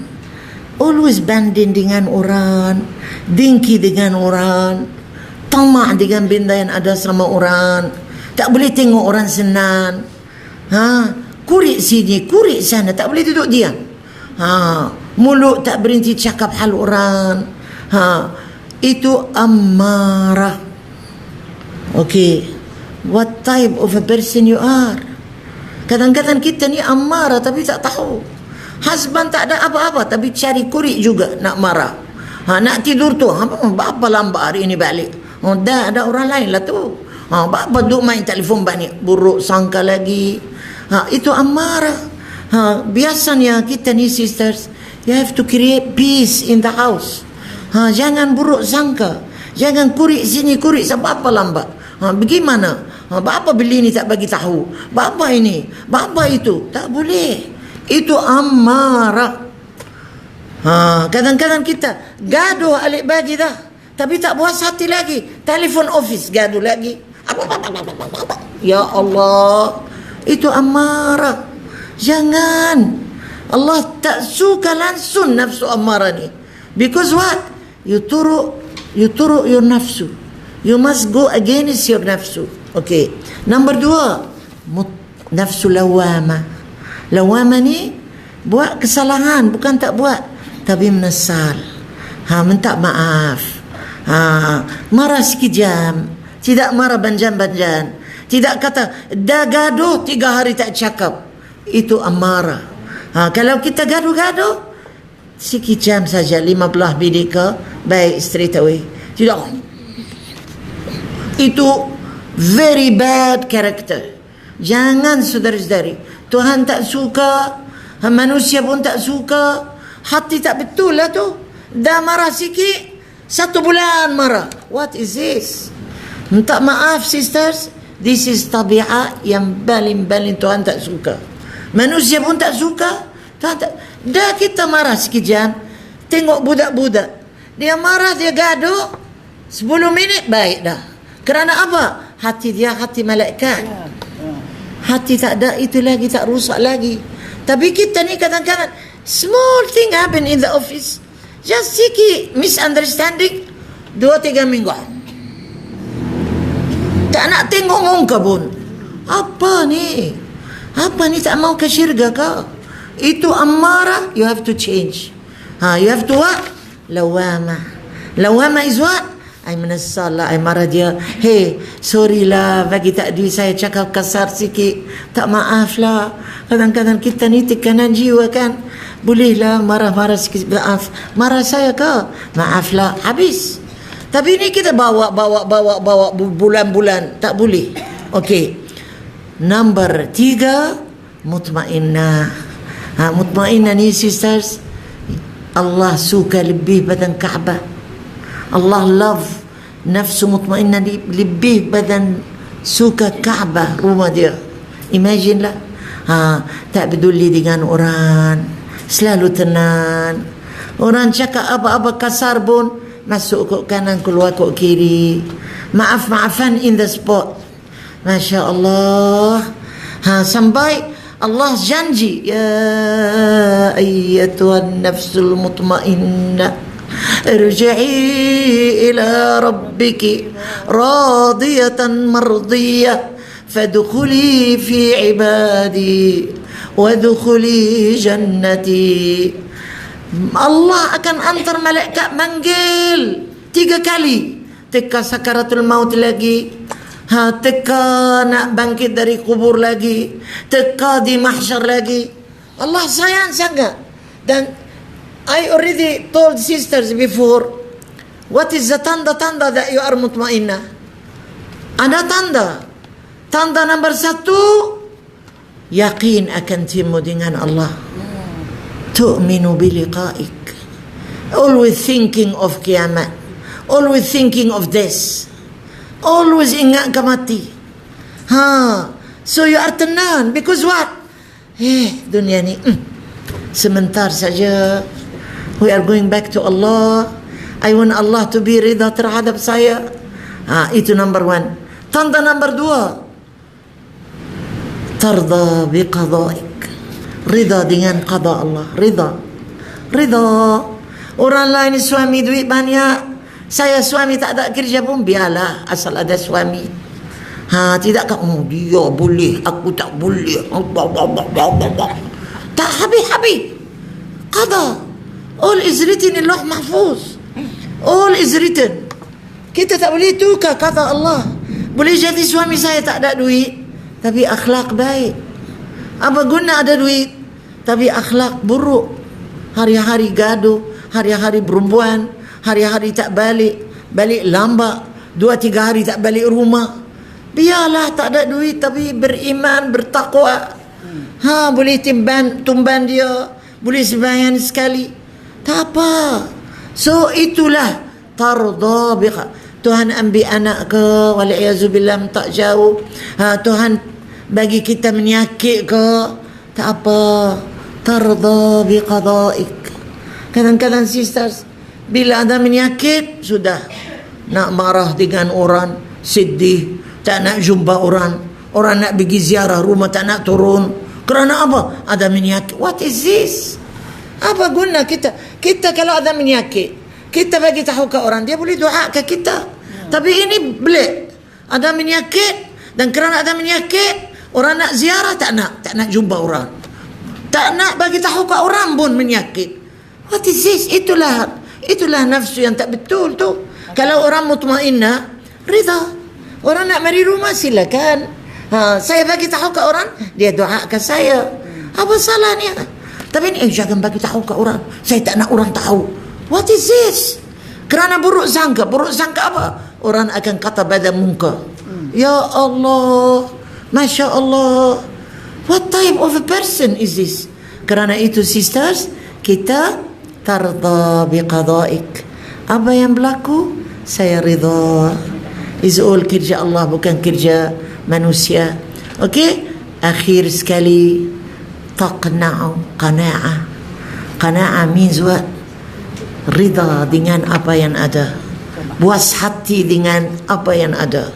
Always banding dengan orang, dengki dengan orang, tamak dengan benda yang ada sama orang, tak boleh tengok orang senang. Kurik sini, kurik sana, tak boleh duduk diam. Mulut tak berhenti cakap hal orang. Itu amarah. Okay, what type of a person you are? Kadang-kadang kita ni amarah tapi tak tahu. Husband tak ada apa-apa tapi cari kurik juga nak marah. Nak tidur tu, apa lambat hari ini balik? Dah ada orang lain lah tu. Apa duk main telefon banyak, buruk sangka lagi. Itu amarah. Biasanya kita ni sisters, you have to create peace in the house. Jangan buruk sangka, jangan kurik sini kurik sebab apa lambat. Bagaimana? Bapa beli ni tak bagi tahu. Bapa ini, bapa itu, tak boleh. Itu amarah. Kadang-kadang kita gaduh alik bagi dah, tapi tak puas hati lagi. Telefon office gaduh lagi. Ya Allah, itu amarah. Jangan. Allah tak suka langsung nafsu amarah ni. Because what? You turuk your nafsu. You must go against your nafsu. Okay. Number 2, nafsu lawama. Lawama ni buat kesalahan, bukan tak buat, tapi menyesal. Minta maaf. Marah sekejam, tidak marah banjan-banjan. Tidak kata dah gaduh 3 hari tak cakap. Itu amarah. Kalau kita gaduh-gaduh sekejam saja, 15 minit ke, baik, straight away. Tidak. Itu very bad character. Jangan, saudara-saudari. Tuhan tak suka, manusia pun tak suka. Hati tak betul lah tu. Dah marah sikit, 1 bulan marah. What is this? Minta maaf, sisters. This is tabiat yang paling-paling Tuhan tak suka. Manusia pun tak suka. Tuhan tak. Dah kita marah sekejap, tengok budak-budak, dia marah, dia gaduh 10 minit baik dah. Kerana apa? Hati dia hati malaikat. Hati tak ada itu lagi, tak rusak lagi. Tapi kita ni kadang-kadang small thing happen in the office, just sikit misunderstanding, 2-3 minggu tak nak tengok muka pun. Apa ni? Apa ni, tak mau ke syurga kau? Itu amarah. You have to change. You have to what? Lawama. Lawama is what? I menyesal lah, I marah dia. Hey, sorry lah, bagi tadi saya cakap kasar sikit, tak maaf lah. Kadang-kadang kita ni tekanan jiwa kan. Bolehlah marah-marah sikit, maaf. Marah saya ke? Maaf lah, habis. Tapi ni kita bawa bulan-bulan, tak boleh. Okay. Number 3, mutmainnah. Mutmainnah ni sisters, Allah suka lebih badan Kaabah. Allah love nafsu mutmainnah lebih badan suka Kaabah, rumah dia. Imagine lah. Tak peduli dengan orang, selalu tenang. Orang cakap apa-apa kasar pun, masuk kok kanan, keluar kok kiri. Maaf-maafan in the spot. Masya Allah. Sampai Allah janji, ya ayyatuhan nafsul mutmainnah, irji'i ila rabbiki radiyatan mardiyah, fadkhuli fi ibadi wadkhuli jannati. Allah akan antar malaikat manggil 3 kali. Teka sakaratul maut lagi, teka nak bangkit dari kubur lagi, teka di mahsyar lagi. Allah sayang sangat. Dan I already told sisters before, what is the tanda-tanda that you are mutmainnah? Ada tanda. Tanda nombor 1, yakin akan timu dengan Allah. Tu'minu biliqa'ik. Always thinking of kiamat. Always thinking of this. Always ingat ke mati. So you are tenang. Because what? Dunia ni sebentar saja. We are going back to Allah. I want Allah to be rida terhadap saya. Itu number 1. Tanda number 2, tarda biqada'ik. Rida dengan qada Allah. Rida. Orang lain suami duit banyak, saya suami tak ada kerja pun biarlah, asal ada suami. Tidak kan, dia boleh, aku tak boleh. Tak habis. Qada. All is written in Lauh Mahfuz. All is written. Kita tak boleh tukar kata Allah. Boleh jadi suami saya tak ada duit, tapi akhlak baik. Apa guna ada duit tapi akhlak buruk? Hari-hari gaduh, hari-hari berumbuan, hari-hari tak balik lambat, 2-3 hari tak balik rumah. Biarlah tak ada duit tapi beriman, bertakwa. Boleh tumban dia, boleh sembahyang sekali, tak apa. So itulah tarda biqa. Tuhan ambil anak ke, waliyazubillah, tak jauh. Tuhan bagi kita menyakit ke, tak apa. Tarda biqada'ik. Kadang-kadang sisters, bila ada menyakit, sudah nak marah dengan orang, sedih, tak nak jumpa orang nak pergi ziarah rumah tak nak turun. Kerana apa? Ada menyakit. What is this? Apa guna kita kalau ada menyakit, kita bagi tahu ke orang, dia boleh doa ke kita. Tapi ini belik, ada menyakit, dan kerana ada menyakit, orang nak ziarah tak nak jumpa orang, tak nak bagi tahu ke orang pun menyakit. What is this? Itulah nafsu yang tak betul tu. Kalau orang mutmainnah, rida. Orang nak mari rumah, silakan. Saya bagi tahu ke orang, dia doa ke saya. Apa salahnya? Tapi ni jangan bagi tahu ke orang. Saya tak nak orang tahu. What is this? Kerana buruk sangka apa? Orang akan kata pada muka, ya Allah, Masya Allah. What type of a person is this? Kerana itu sisters, kita tarda biqada'ik. Apa yang berlaku, saya rida. Is all kerja Allah, bukan kerja manusia. Okey? Akhir sekali, taqna'u, qana'ah. Qana'ah means what? Rida dengan apa yang ada. Puas hati dengan apa yang ada.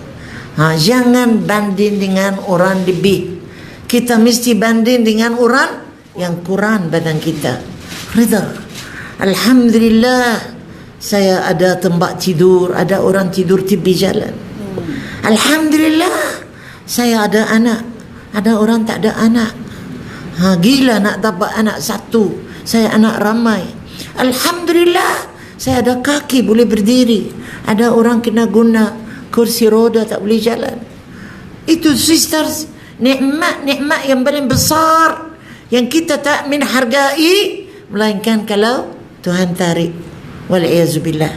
Jangan banding dengan orang lebih. Kita mesti banding dengan orang yang kurang badan kita. Rida. Alhamdulillah, saya ada tempat tidur, ada orang tidur tepi jalan. Alhamdulillah, saya ada anak, ada orang tak ada anak. Gila nak dapat anak satu, saya anak ramai. Alhamdulillah, saya ada kaki boleh berdiri, ada orang kena guna kursi roda tak boleh jalan. Itu sisters, nikmat-nikmat yang paling besar yang kita tak menghargai, melainkan kalau Tuhan tarik. Waliyazubillah.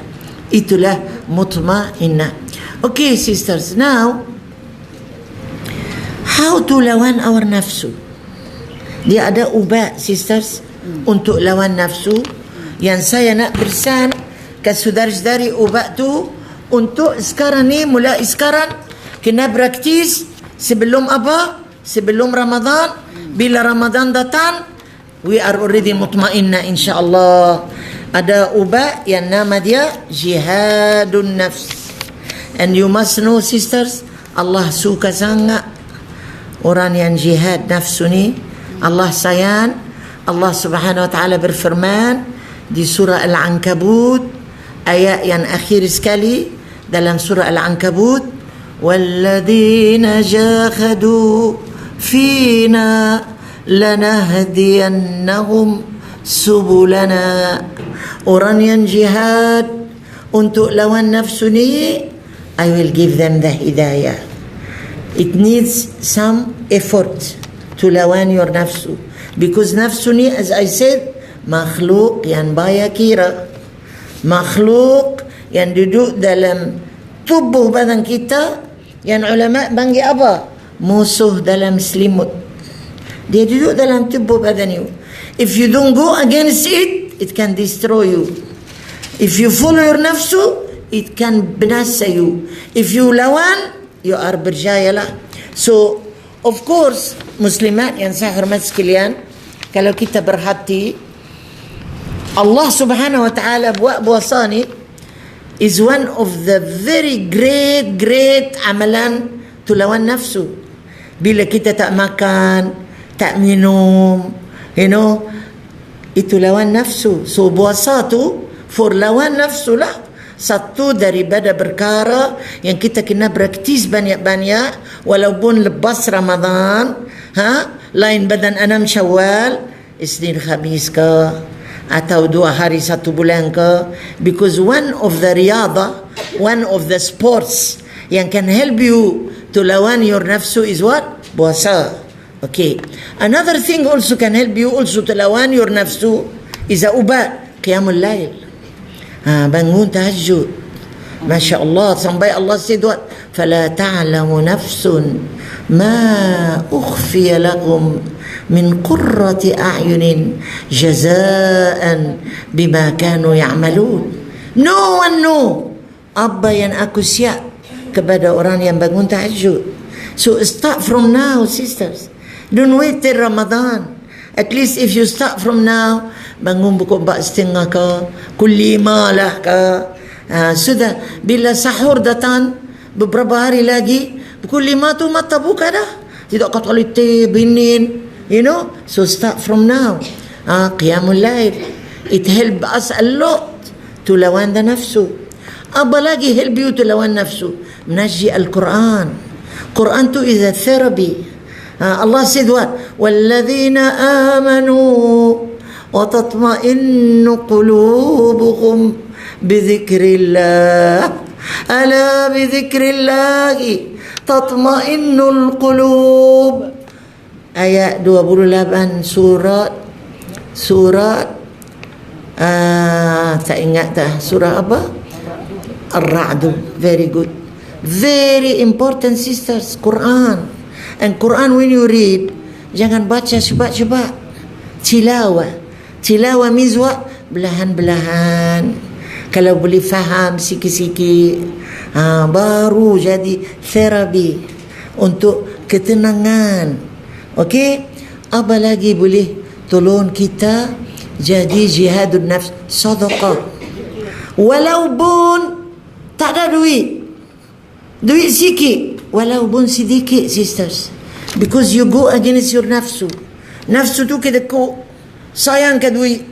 Itulah mutmainnah. Okay sisters, now how to lawan our nafsu. Dia ada ubat sisters untuk lawan nafsu. Yang saya nak bersan ke saudara-saudari, ubat tu untuk sekarang ni, mulai sekarang kena praktis. Sebelum apa? Sebelum Ramadan. Bila Ramadan datang, we are already mutmainnah insyaAllah. Ada ubat yang nama dia jihadun nafs. And you must know sisters, Allah suka sangat orang yang jihad nafsu ni. Allah sayang. Allah subhanahu wa ta'ala berfirman di surah Al-Ankabut, ayat yang akhir sekali dalam surah Al-Ankabut, walladzina jahadu fina lanahdiyannahum subulana. Orang yang jihad untuk lawan nafsu ni, I will give them the hidayah. It needs some effort to lawan your nafsu. Because nafsu ni, as I said, makhluk yang baya kira, makhluk yang duduk dalam tubuh badan kita, yang ulama panggil apa? Musuh dalam selimut. Dia duduk dalam tubuh badan you. If you don't go against it, it can destroy you. If you follow your nafsu, it can binasa you. If you lawan, you are berjaya lah. So, of course, muslimat yang saya hormat sekalian, kalau kita berhati, Allah subhanahu wa ta'ala buat puasa ni is one of the very great amalan to lawan nafsu. Bila kita tak makan, tak minum, itu lawan nafsu. So puasa tu for lawan nafsu lah. Satu daripada perkara yang kita kena praktis banyak-banyak, walaupun lepas Ramadan, lain badan 6 Syawal, Isnin Khamis ke, atau 2 hari 1 bulan ke. Because one of the riyadha, one of the sports yang can help you to lawan your nafsu is what? Puasa. Okay. Another thing also can help you also to lawan your nafsu is a ubat, qiyamul lail. Bangun tahajud. Masya Allah, sampai Allah said, فَلَا تَعْلَمُ نَفْسٌ مَا أُخْفِيَ لَكُمْ مِنْ قُرَّةِ أَعْيُنٍ جَزَاءً بِمَا كَانُوا يَعْمَلُونَ. No one know apa yang aku siap kepada orang yang bangun tahajud. So start from now, sisters. Don't wait till Ramadan. At least if you start from now, bangun pukul 4:30 ke, pukul 5 lah ke. Sudah, bila sahur datang beberapa hari lagi, pukul 5 tu mata buka dah. Tidak kata teh binin, So start from now. Qiyamul lail. It help us a lot to lawan the nafsu. Apa lagi help you to lawan nafsu? Menajji Al-Quran. Quran tu is a therapy. Allah said what? وَالَّذِينَ آمَنُوا وَتَطْمَئِنُّ قُلُوبُهُمْ بِذِكْرِ اللَّهِ أَلَا بِذِكْرِ اللَّهِ تَطْمَئِنُّ الْقُلُوبِ. Ayat 28 surat tak ingat dah surah apa? Ar-Ra'd. Very good, very important, sisters. Quran. And Quran when you read, jangan baca cepat-cepat. Tilawah means what? Belahan-belahan. Kalau boleh faham sikit-sikit, baru jadi terapi untuk ketenangan. Okay? Apa lagi boleh tolong kita jadi jihadun nafs? Sedekah. Walaupun tak ada duit sikit, walaupun sedikit, sisters, because you go against your nafsu. Nafsu tu kita sayang ke duit,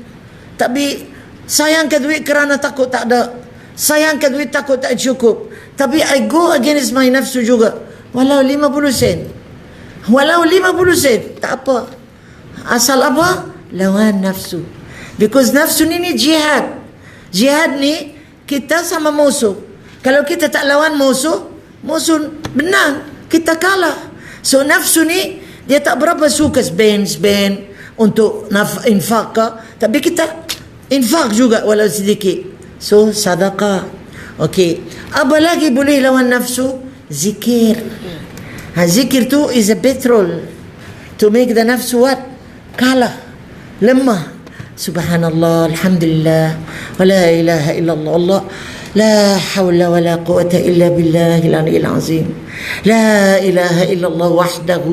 tapi sayang ke duit kerana takut tak ada, sayang ke duit takut tak cukup, tapi I go against my nafsu juga, walau 50 sen, tak apa. Asal apa? Lawan nafsu. Because nafsu ni jihad ni kita sama musuh. Kalau kita tak lawan musuh menang, kita kalah. So nafsu ni dia tak berapa suka spend untuk infak ke, tapi kita infak juga walau sedikit. So sedekah. Okay. Apa lagi boleh lawan nafsu? Zikir. Zikir tu is a petrol to make the nafsu what? Kalah, lemah. Subhanallah, alhamdulillah, wa la ilaha illallah, Allah لا حول ولا قوة إلا بالله العلي العظيم لا إله إلا الله وحده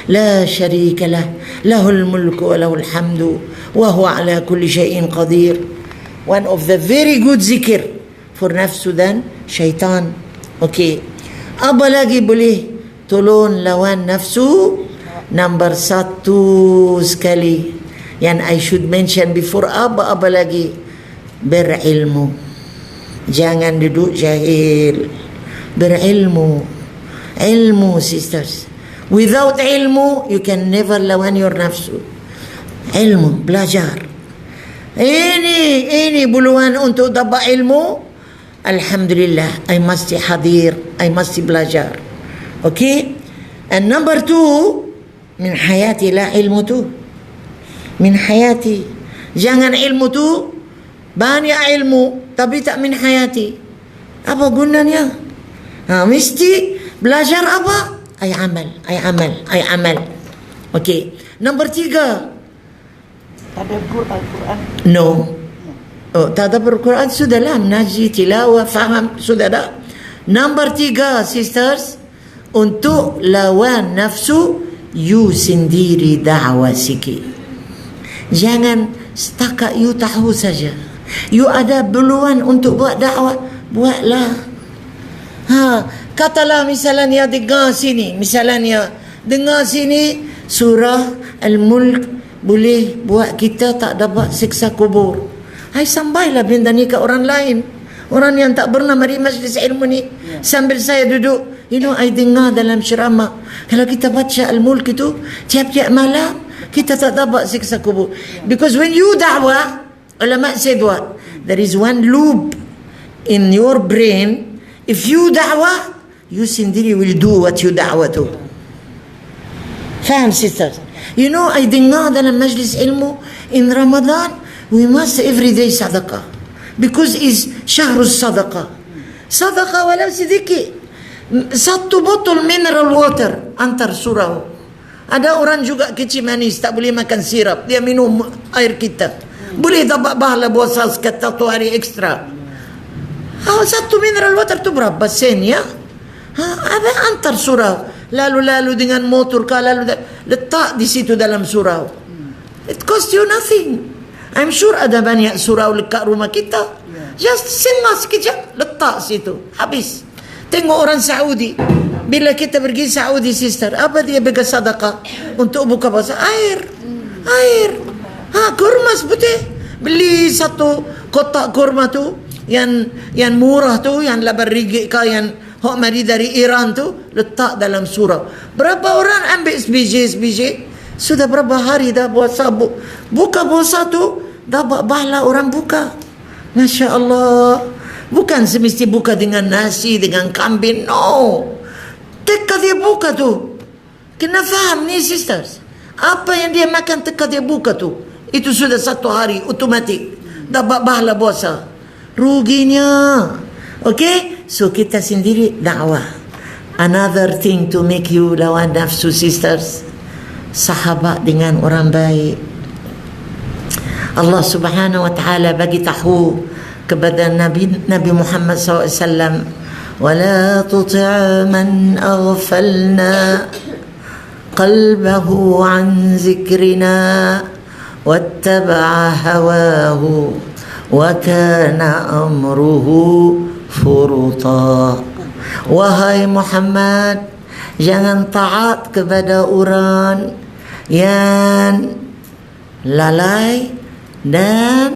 لا شريك له له الملك وله الحمد وهو على كل شيء قدير. One of the very good zikir for nafsu dan syaitan. Okay. Apa lagi boleh tolong lawan nafsu? Number 1 sekali yang I should mention before, apa lagi? Berilmu. Jangan duduk jahil. Berilmu. Ilmu, sisters. Without ilmu, you can never lawan your nafsu. Ilmu, belajar. Ini buluan untuk dapat ilmu. Alhamdulillah, I must hadir, I must belajar. Okay? And number 2, min hayati la ilmu tu. min hayati. Jangan ilmu tu banyak ilmu tapi tak min hayati. Apa gunanya? Mesti belajar apa? Ay amal. Okey. Nombor 3. Tadabbur Al-Quran. No. Tadabbur Al-Quran sudahlah, mengaji, tilawah, faham, sudah dah. Nombor 3, sisters, untuk lawan nafsu, you sendiri dakwah sikit. Jangan setakat you tahu saja. You ada peluang untuk buat dakwah, buatlah. Katalah misalnya dengar sini, surah Al-Mulk boleh buat kita tak dapat siksa kubur. Hai, sampailah benda ni ke orang lain, orang yang tak pernah mari majlis ilmu ni. Sambil saya duduk, I dengar dalam ceramah, kalau kita baca Al-Mulk itu tiap-tiap malam, kita tak dapat siksa kubur. Because when you da'wah, ulama said what? There is one loop in your brain. If you da'wah, you sendiri will do what you da'wah to. Faham, sisters? I dengar dalam majlis ilmu, in Ramadan, we must every day sadaqah. Because it's syahrul sadaqah. Sadaqah walau sedikit. 1 botol mineral water antar surau. Ada orang juga kecil manis, tak boleh makan sirap, dia minum air kita. Boleh dapat pahala puasa sekitar 1 hari ekstra. 1 mineral water tu berapa sen ya? Ada antar surau. Lalu dengan motor kah, letak di situ dalam surau. It cost you nothing. I'm sure ada banyak surau dekat rumah kita. Just singgah sekejap, letak situ, habis. Tengok orang Saudi, bila kita pergi Saudi, sister, apa dia bagi sedekah untuk buka puasa? Air. Kurma putih. Beli 1 kotak kurma tu, yang murah tu, yang 8 ringgit kah, yang hok mari dari Iran tu, letak dalam surau. Berapa orang ambil sebiji? Sudah berapa hari dah puasa, buka puasa tu, dapat pahala orang buka. Masya Allah. Bukan semesti buka dengan nasi, dengan kambing. No. Teka dia buka tu, kena faham ni, sisters. Apa yang dia makan teka dia buka tu, itu sudah 1 hari otomatik dapat pahala puasa. Ruginya. Okay? So kita sendiri dakwah. Another thing to make you lawan nafsu, sisters, sahabat dengan orang baik. Allah Subhanahu wa taala bagi tahu kepada Nabi Muhammad SAW, wala tuti' man aghfalna qalbahu an zikrina wattaba'a hawahu wa kana amruhu furuta. Wahai Muhammad, jangan taat kepada orang yang lalai dan